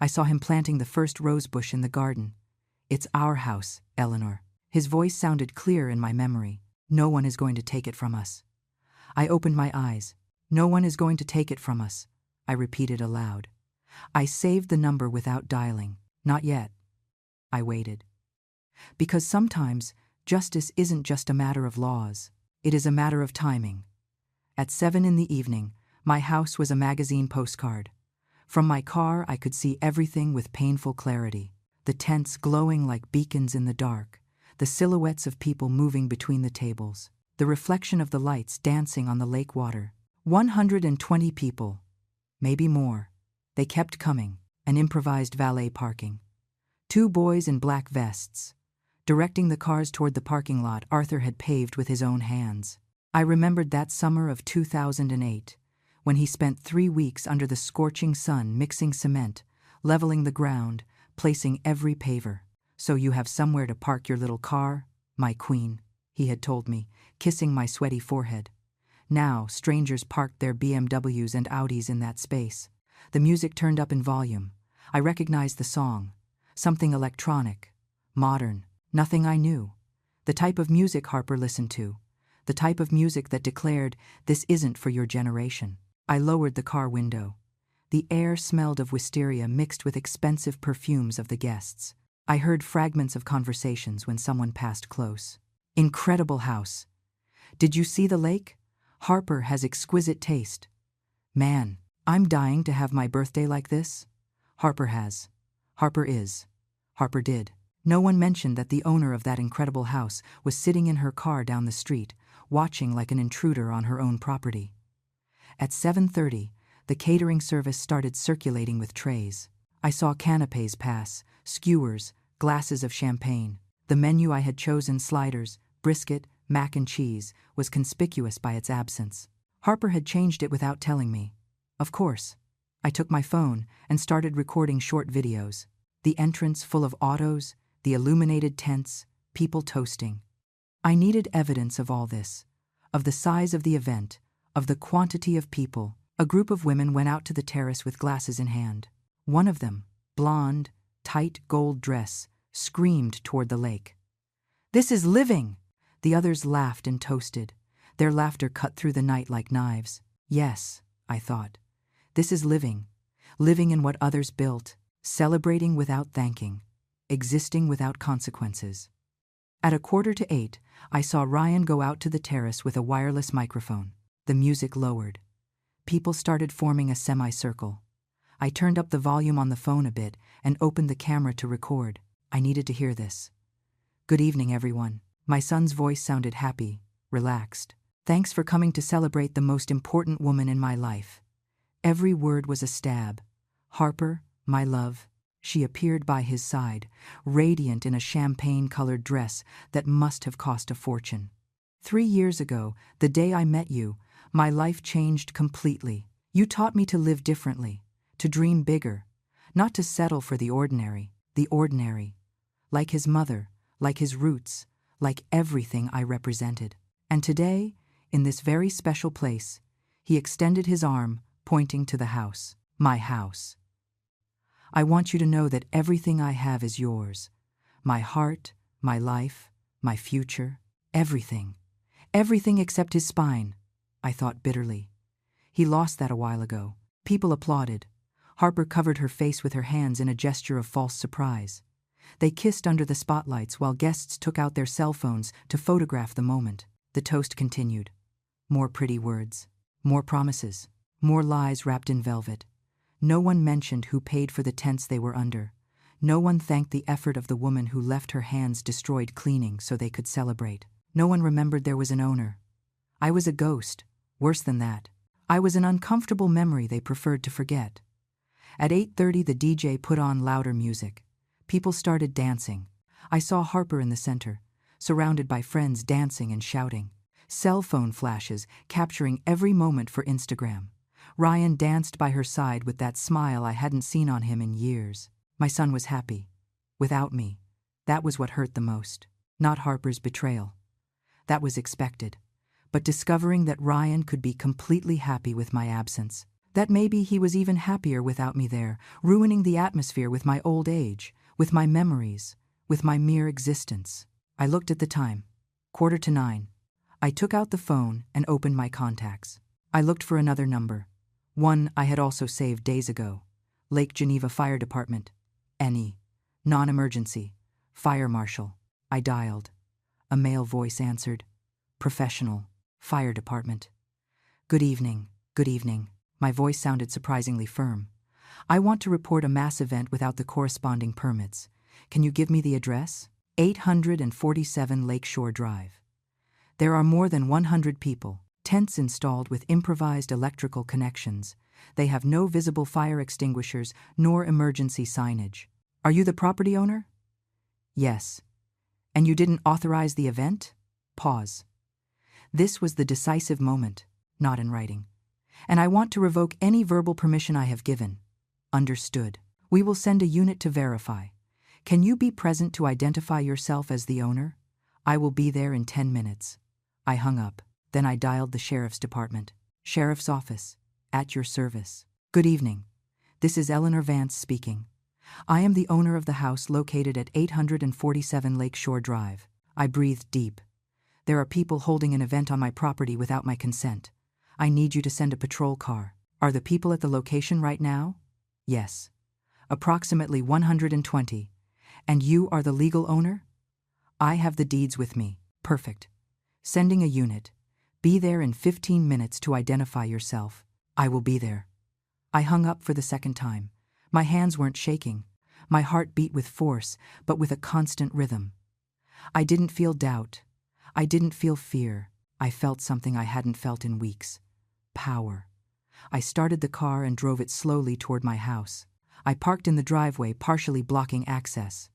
I saw him planting the first rose bush in the garden. "It's our house, Eleanor." His voice sounded clear in my memory. "No one is going to take it from us." I opened my eyes. "No one is going to take it from us," I repeated aloud. I saved the number without dialing. Not yet. I waited. Because sometimes justice isn't just a matter of laws. It is a matter of timing. At 7 in the evening, my house was a magazine postcard. From my car, I could see everything with painful clarity. The tents glowing like beacons in the dark, the silhouettes of people moving between the tables, the reflection of the lights dancing on the lake water. 120 people, maybe more. They kept coming, an improvised valet parking. 2 boys in black vests. Directing the cars toward the parking lot Arthur had paved with his own hands. I remembered that summer of 2008, when he spent 3 weeks under the scorching sun mixing cement, leveling the ground, placing every paver. "So you have somewhere to park your little car, my queen," he had told me, kissing my sweaty forehead. Now, strangers parked their BMWs and Audis in that space. The music turned up in volume. I recognized the song. Something electronic, modern, nothing I knew. The type of music Harper listened to. The type of music that declared, "This isn't for your generation." I lowered the car window. The air smelled of wisteria mixed with expensive perfumes of the guests. I heard fragments of conversations when someone passed close. "Incredible house. Did you see the lake? Harper has exquisite taste. Man, I'm dying to have my birthday like this." Harper has. Harper is. Harper did. No one mentioned that the owner of that incredible house was sitting in her car down the street, watching like an intruder on her own property. At 7:30, the catering service started circulating with trays. I saw canapes pass, skewers, glasses of champagne. The menu I had chosen, sliders, brisket, mac and cheese, was conspicuous by its absence. Harper had changed it without telling me. Of course. I took my phone and started recording short videos. The entrance full of autos, the illuminated tents, people toasting. I needed evidence of all this, of the size of the event, of the quantity of people. A group of women went out to the terrace with glasses in hand. One of them, blonde, tight gold dress, screamed toward the lake. "This is living!" The others laughed and toasted. Their laughter cut through the night like knives. "Yes," I thought. This is living. Living in what others built, celebrating without thanking, existing without consequences. At 7:45, I saw Ryan go out to the terrace with a wireless microphone. The music lowered. People started forming a semicircle. I turned up the volume on the phone a bit and opened the camera to record. I needed to hear this. Good evening, everyone. My son's voice sounded happy, relaxed. Thanks for coming to celebrate the most important woman in my life. Every word was a stab. Harper, my love. She appeared by his side, radiant in a champagne-colored dress that must have cost a fortune. 3 years ago, the day I met you, my life changed completely. You taught me to live differently, to dream bigger, not to settle for the ordinary. Like his mother, like his roots, like everything I represented. And today, in this very special place, he extended his arm, pointing to the house. My house. I want you to know that everything I have is yours. My heart, my life, my future, everything. Everything except his spine, I thought bitterly. He lost that a while ago. People applauded. Harper covered her face with her hands in a gesture of false surprise. They kissed under the spotlights while guests took out their cell phones to photograph the moment. The toast continued. More pretty words. More promises. More lies wrapped in velvet. No one mentioned who paid for the tents they were under. No one thanked the effort of the woman who left her hands destroyed cleaning so they could celebrate. No one remembered there was an owner. I was a ghost. Worse than that. I was an uncomfortable memory they preferred to forget. At 8:30, the DJ put on louder music. People started dancing. I saw Harper in the center, surrounded by friends dancing and shouting. Cell phone flashes capturing every moment for Instagram. Ryan danced by her side with that smile I hadn't seen on him in years. My son was happy. Without me. That was what hurt the most. Not Harper's betrayal. That was expected. But discovering that Ryan could be completely happy with my absence. That maybe he was even happier without me there, ruining the atmosphere with my old age, with my memories, with my mere existence. I looked at the time. 8:45. I took out the phone and opened my contacts. I looked for another number. One I had also saved days ago. Lake Geneva Fire Department. NE. Non-emergency. Fire Marshal. I dialed. A male voice answered. Professional. Fire Department. Good evening. Good evening. My voice sounded surprisingly firm. I want to report a mass event without the corresponding permits. Can you give me the address? 847 Lakeshore Drive. There are more than 100 people. Tents installed with improvised electrical connections. They have no visible fire extinguishers nor emergency signage. Are you the property owner? Yes. And you didn't authorize the event? Pause. This was the decisive moment, not in writing. And I want to revoke any verbal permission I have given. Understood. We will send a unit to verify. Can you be present to identify yourself as the owner? I will be there in 10 minutes. I hung up. Then I dialed the sheriff's department. Sheriff's office. At your service. Good evening. This is Eleanor Vance speaking. I am the owner of the house located at 847 Lakeshore Drive. I breathed deep. There are people holding an event on my property without my consent. I need you to send a patrol car. Are the people at the location right now? Yes. Approximately 120. And you are the legal owner? I have the deeds with me. Perfect. Sending a unit. Be there in 15 minutes to identify yourself. I will be there. I hung up for the second time. My hands weren't shaking. My heart beat with force, but with a constant rhythm. I didn't feel doubt. I didn't feel fear. I felt something I hadn't felt in weeks. Power. I started the car and drove it slowly toward my house. I parked in the driveway, partially blocking access.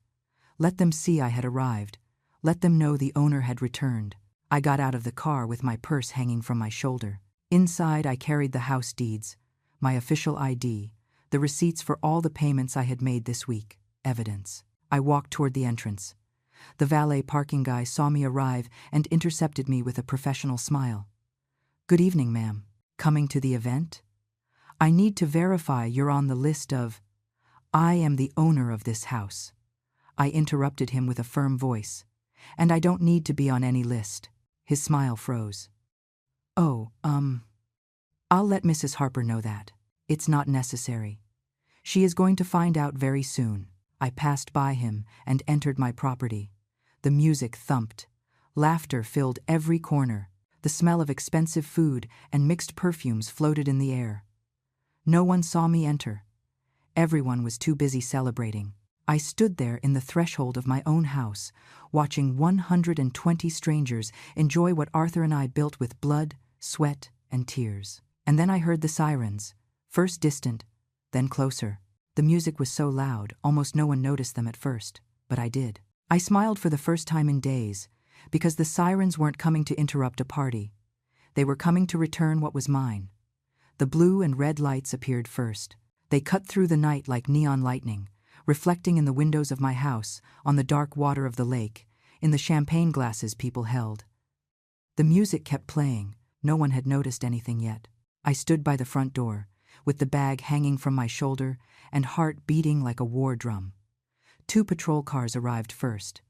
Let them see I had arrived. Let them know the owner had returned. I got out of the car with my purse hanging from my shoulder. Inside, I carried the house deeds, my official ID, the receipts for all the payments I had made this week, evidence. I walked toward the entrance. The valet parking guy saw me arrive and intercepted me with a professional smile. Good evening, ma'am. Coming to the event? I need to verify you're on the list of... I am the owner of this house. I interrupted him with a firm voice. And I don't need to be on any list. His smile froze. Oh, I'll let Mrs. Harper know that. It's not necessary. She is going to find out very soon. I passed by him and entered my property. The music thumped. Laughter filled every corner. The smell of expensive food and mixed perfumes floated in the air. No one saw me enter. Everyone was too busy celebrating. I stood there in the threshold of my own house, watching 120 strangers enjoy what Arthur and I built with blood, sweat, and tears. And then I heard the sirens, first distant, then closer. The music was so loud, almost no one noticed them at first, but I did. I smiled for the first time in days, because the sirens weren't coming to interrupt a party. They were coming to return what was mine. The blue and red lights appeared first. They cut through the night like neon lightning, reflecting in the windows of my house, on the dark water of the lake, in the champagne glasses people held. The music kept playing. No one had noticed anything yet. I stood by the front door, with the bag hanging from my shoulder and heart beating like a war drum. 2 patrol cars arrived first.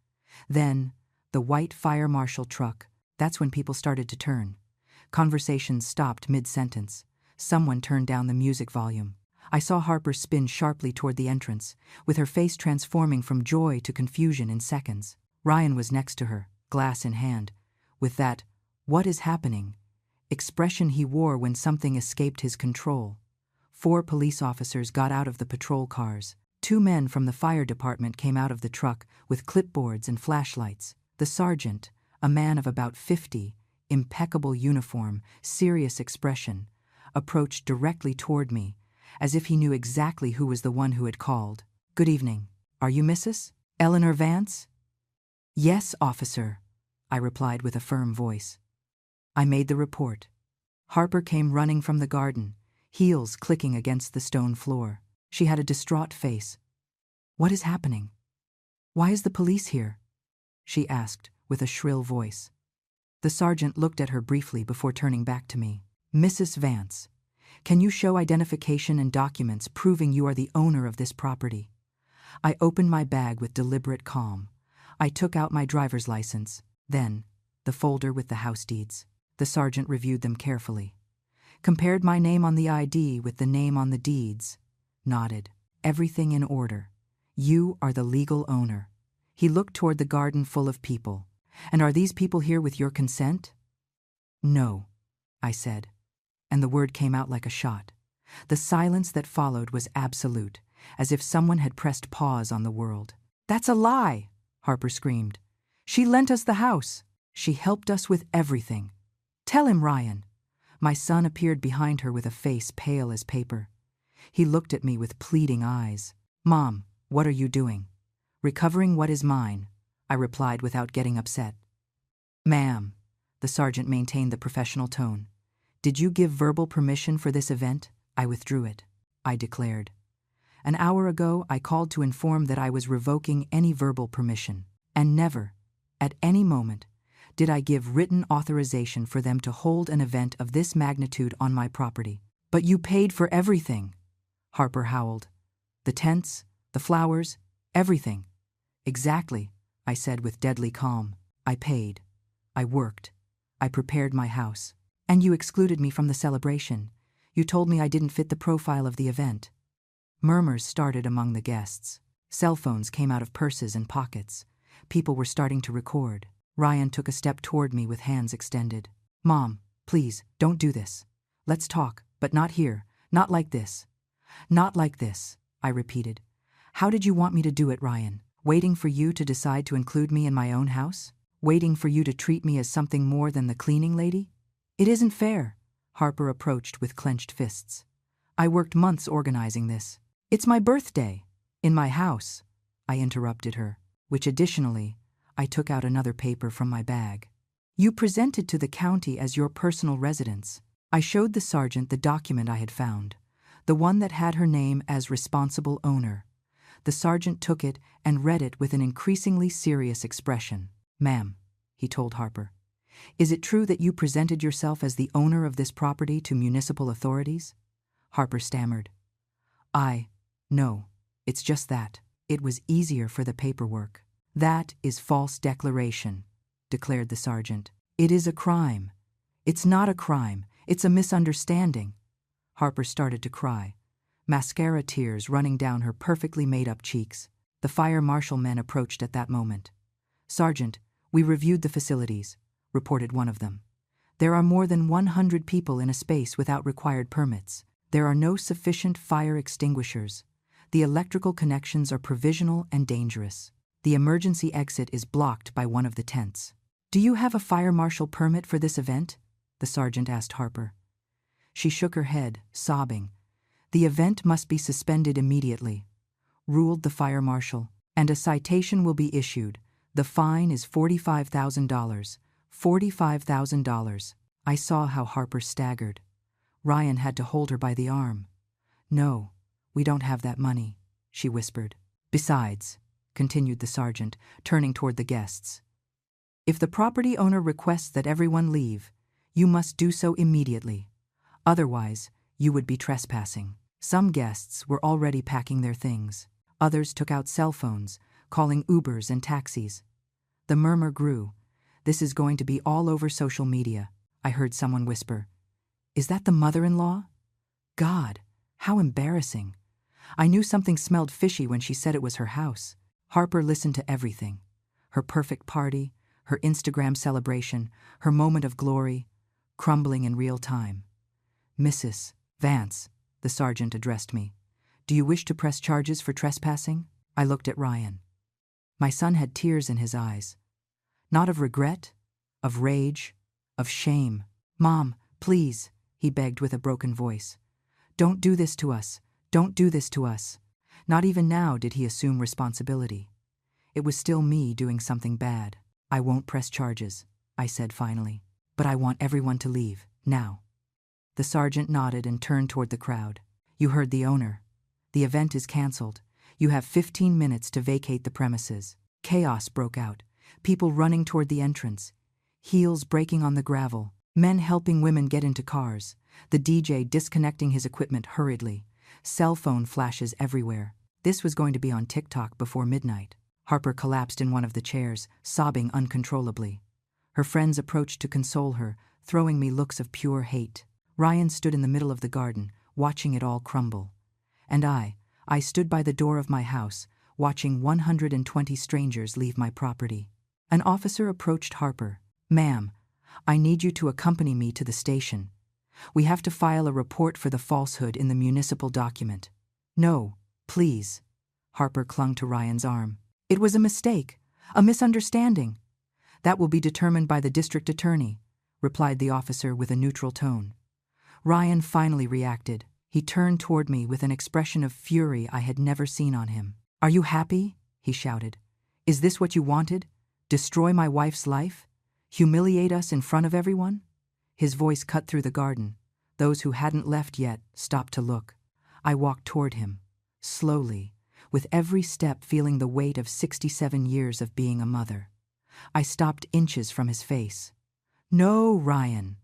Then, the white fire marshal truck. That's when people started to turn. Conversations stopped mid-sentence. Someone turned down the music volume. I saw Harper spin sharply toward the entrance, with her face transforming from joy to confusion in seconds. Ryan was next to her, glass in hand, with that, "What is happening?" expression he wore when something escaped his control. 4 police officers got out of the patrol cars. 2 men from the fire department came out of the truck with clipboards and flashlights. The sergeant, a man of about 50, impeccable uniform, serious expression, approached directly toward me, as if he knew exactly who was the one who had called. "Good evening. Are you Mrs. Eleanor Vance?" "Yes, officer," I replied with a firm voice. I made the report. Harper came running from the garden, heels clicking against the stone floor. She had a distraught face. "What is happening? Why is the police here?" she asked with a shrill voice. The sergeant looked at her briefly before turning back to me. "Mrs. Vance, can you show identification and documents proving you are the owner of this property?" I opened my bag with deliberate calm. I took out my driver's license, then the folder with the house deeds. The sergeant reviewed them carefully, compared my name on the ID with the name on the deeds, nodded. "Everything in order. You are the legal owner." He looked toward the garden full of people. "And are these people here with your consent?" "No," I said, and the word came out like a shot. The silence that followed was absolute, as if someone had pressed pause on the world. "That's a lie!" Harper screamed. "She lent us the house. She helped us with everything. Tell him, Ryan." My son appeared behind her with a face pale as paper. He looked at me with pleading eyes. "Mom, what are you doing?" "Recovering what is mine," I replied without getting upset. "Ma'am," the sergeant maintained the professional tone. "Did you give verbal permission for this event?" "I withdrew it," I declared. "An hour ago, I called to inform that I was revoking any verbal permission, and never, at any moment, did I give written authorization for them to hold an event of this magnitude on my property." "But you paid for everything," Harper howled. "The tents, the flowers, everything." "Exactly," I said with deadly calm. "I paid. I worked. I prepared my house. And you excluded me from the celebration. You told me I didn't fit the profile of the event." Murmurs started among the guests. Cell phones came out of purses and pockets. People were starting to record. Ryan took a step toward me with hands extended. "Mom, please, don't do this. Let's talk, but not here, not like this." "Not like this," I repeated. "How did you want me to do it, Ryan? Waiting for you to decide to include me in my own house? Waiting for you to treat me as something more than the cleaning lady? It isn't fair." Harper approached with clenched fists. "I worked months organizing this. It's my birthday. In my house," I interrupted her, which additionally, I took out another paper from my bag. "You presented to the county as your personal residence." I showed the sergeant the document I had found, the one that had her name as responsible owner. The sergeant took it and read it with an increasingly serious expression. "Ma'am," he told Harper, "is it true that you presented yourself as the owner of this property to municipal authorities?" Harper stammered. No, it's just that. It was easier for the paperwork." "That is false declaration," declared the sergeant. "It is a crime." "It's not a crime. It's a misunderstanding. Harper started to cry, mascara tears running down her perfectly made-up cheeks. The fire marshal men approached at that moment. "Sergeant, we reviewed the facilities," reported one of them. "There are more than 100 people in a space without required permits. There are no sufficient fire extinguishers. The electrical connections are provisional and dangerous. The emergency exit is blocked by one of the tents." "Do you have a fire marshal permit for this event?" the sergeant asked Harper. She shook her head, sobbing. "The event must be suspended immediately," ruled the fire marshal, "and a citation will be issued. The fine is $45,000. $45,000. I saw how Harper staggered. Ryan had to hold her by the arm. "No, we don't have that money," she whispered. "Besides," continued the sergeant, turning toward the guests, "if the property owner requests that everyone leave, you must do so immediately. Otherwise, you would be trespassing." Some guests were already packing their things. Others took out cell phones, calling Ubers and taxis. The murmur grew. "This is going to be all over social media," I heard someone whisper. "Is that the mother-in-law? God, how embarrassing." I knew something smelled fishy when she said it was her house. Harper listened to everything. Her perfect party, her Instagram celebration, her moment of glory, crumbling in real time. "Mrs. Vance," the sergeant addressed me, "do you wish to press charges for trespassing?" I looked at Ryan. My son had tears in his eyes. Not of regret, of rage, of shame. "Mom, please," he begged with a broken voice. "Don't do this to us. Don't do this to us." Not even now did he assume responsibility. It was still me doing something bad. "I won't press charges," I said finally. "But I want everyone to leave, now." The sergeant nodded and turned toward the crowd. "You heard the owner. The event is canceled. You have 15 minutes to vacate the premises." Chaos broke out. People running toward the entrance. Heels breaking on the gravel. Men helping women get into cars. The DJ disconnecting his equipment hurriedly. Cell phone flashes everywhere. This was going to be on TikTok before midnight. Harper collapsed in one of the chairs, sobbing uncontrollably. Her friends approached to console her, throwing me looks of pure hate. Ryan stood in the middle of the garden, watching it all crumble. And I stood by the door of my house, watching 120 strangers leave my property. An officer approached Harper. "Ma'am, I need you to accompany me to the station. We have to file a report for the falsehood in the municipal document." "No, please." Harper clung to Ryan's arm. "It was a mistake, a misunderstanding." "That will be determined by the district attorney," replied the officer with a neutral tone. Ryan finally reacted. He turned toward me with an expression of fury I had never seen on him. "Are you happy?" he shouted. "Is this what you wanted? Destroy my wife's life? Humiliate us in front of everyone?" His voice cut through the garden. Those who hadn't left yet stopped to look. I walked toward him, slowly, with every step feeling the weight of 67 years of being a mother. I stopped inches from his face. "No, Ryan,"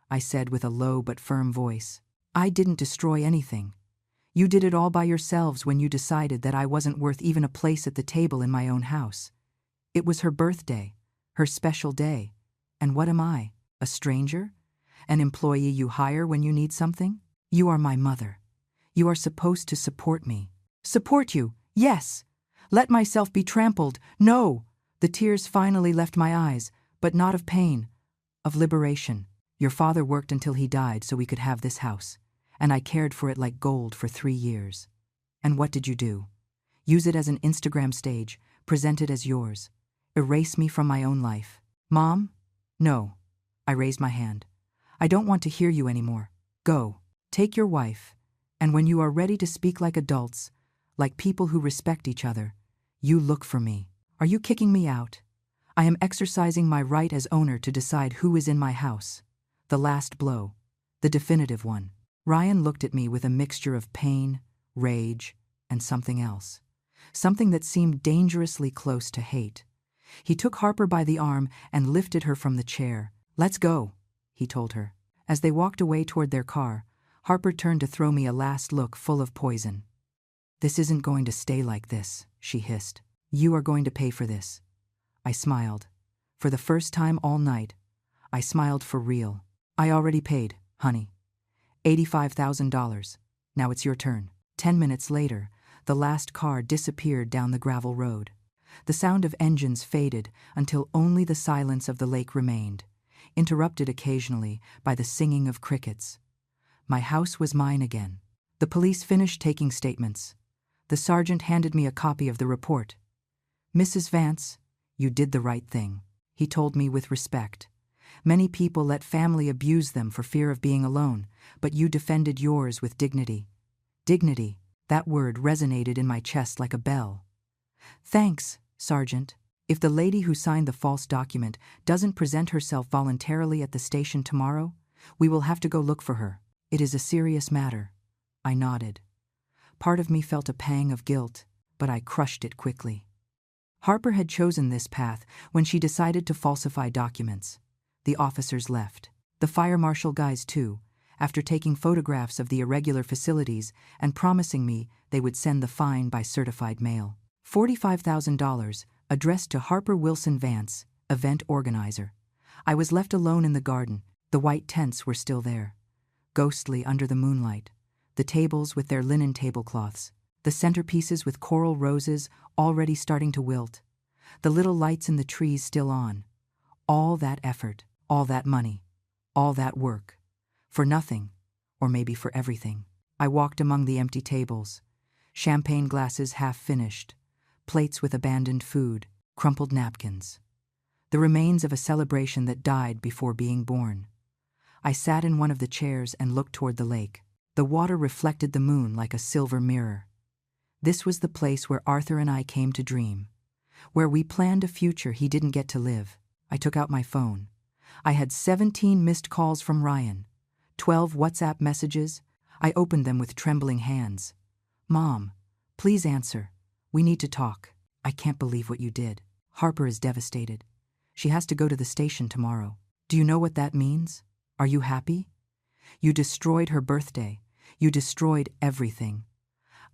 I said with a low but firm voice. "I didn't destroy anything. You did it all by yourselves when you decided that I wasn't worth even a place at the table in my own house. It was her birthday, her special day. And what am I? A stranger? An employee you hire when you need something? You are my mother. You are supposed to support me." "Support you? Yes. Let myself be trampled? No." The tears finally left my eyes, but not of pain, of liberation. "Your father worked until he died so we could have this house, and I cared for it like gold for 3 years. And what did you do? Use it as an Instagram stage, present it as yours. Erase me from my own life. Mom? No." I raised my hand. "I don't want to hear you anymore. Go. Take your wife, and when you are ready to speak like adults, like people who respect each other, you look for me. Are you kicking me out? I am exercising my right as owner to decide who is in my house. The last blow. The definitive one." Ryan looked at me with a mixture of pain, rage, and something else. Something that seemed dangerously close to hate. He took Harper by the arm and lifted her from the chair. "Let's go," he told her. As they walked away toward their car, Harper turned to throw me a last look full of poison. "This isn't going to stay like this," she hissed. "You are going to pay for this." I smiled. For the first time all night, I smiled for real. "I already paid," Honey. $85,000. Now it's your turn. 10 minutes later, the last car disappeared down the gravel road. The sound of engines faded until only the silence of the lake remained, interrupted occasionally by the singing of crickets. My house was mine again. The police finished taking statements. The sergeant handed me a copy of the report. "Mrs. Vance, you did the right thing," he told me with respect. "Many people let family abuse them for fear of being alone, but you defended yours with dignity." Dignity, that word resonated in my chest like a bell. "Thanks, Sergeant. If the lady who signed the false document doesn't present herself voluntarily at the station tomorrow, we will have to go look for her. It is a serious matter." I nodded. Part of me felt a pang of guilt, but I crushed it quickly. Harper had chosen this path when she decided to falsify documents. The officers left. The fire marshal guys too, after taking photographs of the irregular facilities and promising me they would send the fine by certified mail. $45,000, addressed to Harper Wilson Vance, event organizer. I was left alone in the garden. The white tents were still there, ghostly under the moonlight. The tables with their linen tablecloths, the centerpieces with coral roses already starting to wilt, the little lights in the trees still on. All that effort, all that money, all that work. For nothing, or maybe for everything. I walked among the empty tables, champagne glasses half finished, plates with abandoned food, crumpled napkins. The remains of a celebration that died before being born. I sat in one of the chairs and looked toward the lake. The water reflected the moon like a silver mirror. This was the place where Arthur and I came to dream, where we planned a future he didn't get to live. I took out my phone. I had 17 missed calls from Ryan, 12 WhatsApp messages. I opened them with trembling hands. "Mom, please answer. We need to talk. I can't believe what you did. Harper is devastated. She has to go to the station tomorrow. Do you know what that means? Are you happy? You destroyed her birthday. You destroyed everything.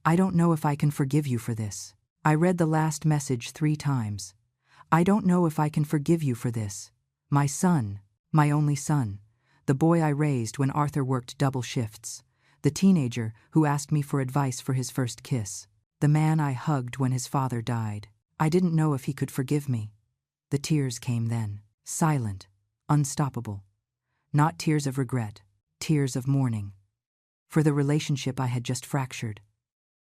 I don't know if I can forgive you for this." I read the last message 3 times. "I don't know if I can forgive you for this. My son, my only son, the boy I raised when Arthur worked double shifts, the teenager who asked me for advice for his first kiss, the man I hugged when his father died. I didn't know if he could forgive me." The tears came then, silent, unstoppable. Not tears of regret, tears of mourning. For the relationship I had just fractured.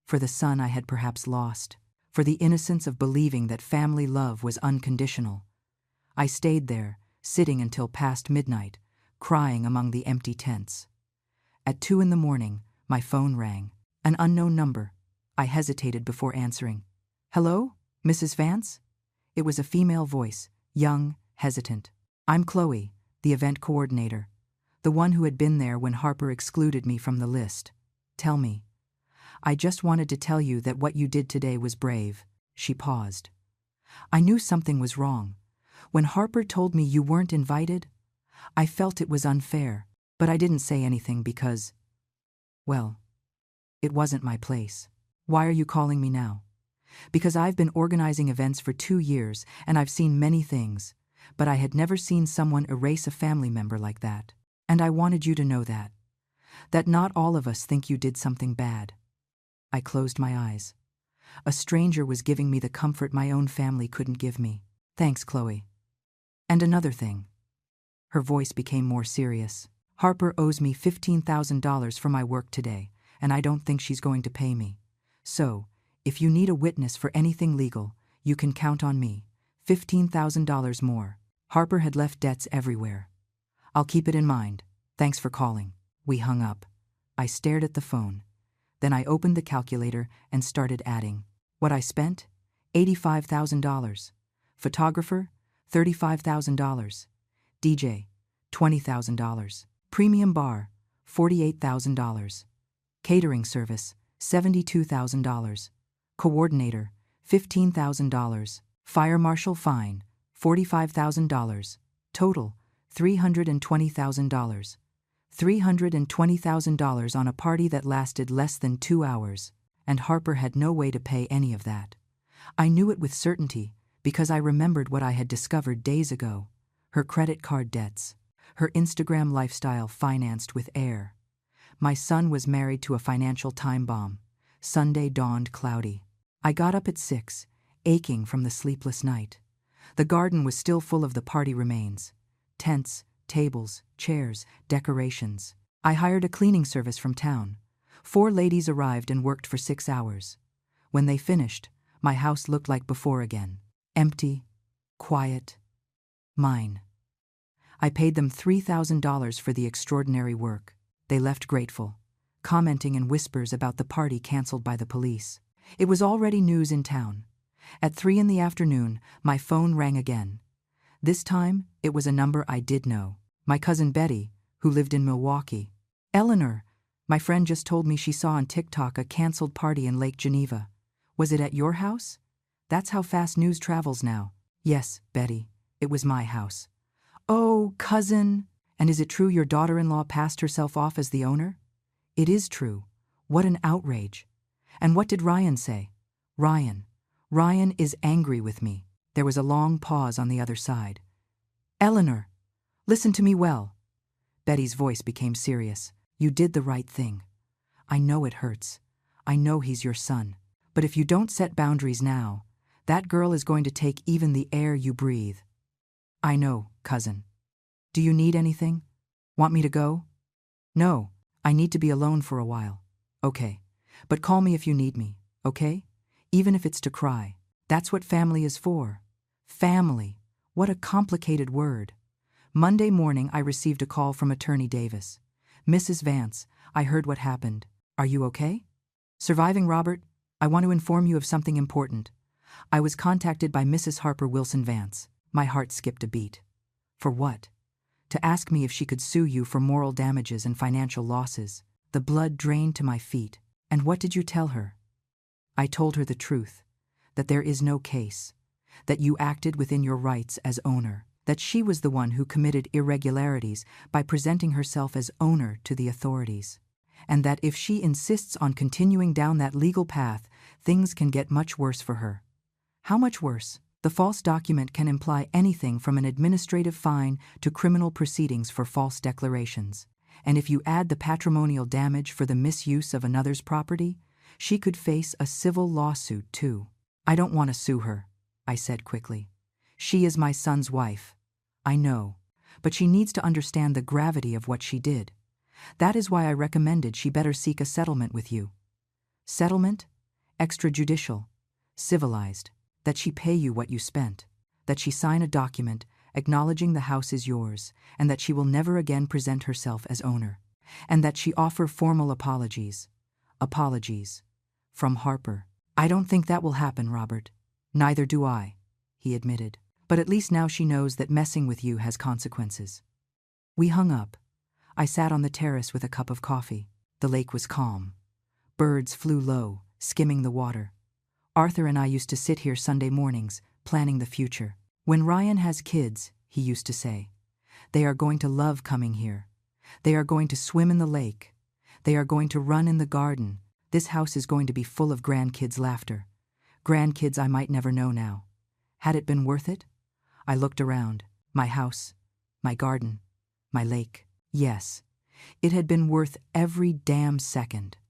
For the son I had perhaps lost. For the innocence of believing that family love was unconditional. I stayed there, sitting until past midnight, crying among the empty tents. At 2 a.m, my phone rang. An unknown number. I hesitated before answering. "Hello, Mrs. Vance?" It was a female voice, young, hesitant. "I'm Chloe, the event coordinator, the one who had been there when Harper excluded me from the list. Tell me. I just wanted to tell you that what you did today was brave." She paused. I knew something was wrong. When Harper told me you weren't invited, I felt it was unfair, but I didn't say anything because, well, it wasn't my place. "Why are you calling me now?" "Because I've been organizing events for 2 years and I've seen many things, but I had never seen someone erase a family member like that. And I wanted you to know that. That not all of us think you did something bad." I closed my eyes. A stranger was giving me the comfort my own family couldn't give me. "Thanks, Chloe. And another thing." Her voice became more serious. "Harper owes me $15,000 for my work today, and I don't think she's going to pay me. So, if you need a witness for anything legal, you can count on me. $15,000 more." Harper had left debts everywhere. "I'll keep it in mind. Thanks for calling." We hung up. I stared at the phone. Then I opened the calculator and started adding. What I spent? $85,000. Photographer? $35,000. DJ? $20,000. Premium bar? $48,000. Catering service? $72,000. Coordinator? $15,000. Fire marshal fine? $45,000. Total? $320,000. $320,000 on a party that lasted less than 2 hours, and Harper had no way to pay any of that. I knew it with certainty because I remembered what I had discovered days ago. Her credit card debts. her Instagram lifestyle financed with air. My son was married to a financial time bomb. Sunday dawned cloudy. I got up at 6, aching from the sleepless night. The garden was still full of the party remains. Tents, tables, chairs, decorations. I hired a cleaning service from town. 4 ladies arrived and worked for 6 hours. When they finished, my house looked like before again. Empty, quiet, mine. I paid them $3,000 for the extraordinary work. They left grateful, commenting in whispers about the party canceled by the police. It was already news in town. At 3 in the afternoon, my phone rang again. This time, it was a number I did know. My cousin Betty, who lived in Milwaukee. Eleanor, my friend just told me she saw on TikTok a canceled party in Lake Geneva. Was it at your house? That's how fast news travels now. Yes, Betty, it was my house. Oh, cousin, and is it true your daughter-in-law passed herself off as the owner? It is true. What an outrage. And what did Ryan say? Ryan is angry with me. There was a long pause on the other side. Eleanor, listen to me well. Betty's voice became serious. You did the right thing. I know it hurts. I know he's your son. But if you don't set boundaries now, that girl is going to take even the air you breathe. I know, cousin. Do you need anything? Want me to go? No, I need to be alone for a while. Okay, but call me if you need me, okay? Even if it's to cry. That's what family is for. Family. What a complicated word. Monday morning I received a call from Attorney Davis. Mrs. Vance, I heard what happened. Are you okay? Surviving, Robert? I want to inform you of something important. I was contacted by Mrs. Harper Wilson Vance. My heart skipped a beat. For what? To ask me if she could sue you for moral damages and financial losses. The blood drained to my feet. And what did you tell her? I told her the truth. That there is no case. That you acted within your rights as owner. That she was the one who committed irregularities by presenting herself as owner to the authorities. And that if she insists on continuing down that legal path, things can get much worse for her. How much worse? The false document can imply anything from an administrative fine to criminal proceedings for false declarations. And if you add the patrimonial damage for the misuse of another's property, she could face a civil lawsuit too. I don't want to sue her, I said quickly. She is my son's wife. I know, but she needs to understand the gravity of what she did. That is why I recommended she better seek a settlement with you. Settlement? Extrajudicial. Civilized. That she pay you what you spent. That she sign a document acknowledging the house is yours, and that she will never again present herself as owner. And that she offer formal apologies. Apologies. From Harper. I don't think that will happen, Robert. Neither do I, he admitted. But at least now she knows that messing with you has consequences. We hung up. I sat on the terrace with a cup of coffee. The lake was calm. Birds flew low, skimming the water. Arthur and I used to sit here Sunday mornings, planning the future. When Ryan has kids, he used to say, they are going to love coming here. They are going to swim in the lake. They are going to run in the garden. This house is going to be full of grandkids' laughter. Grandkids I might never know now. Had it been worth it? I looked around. My house, my garden, my lake. Yes, it had been worth every damn second.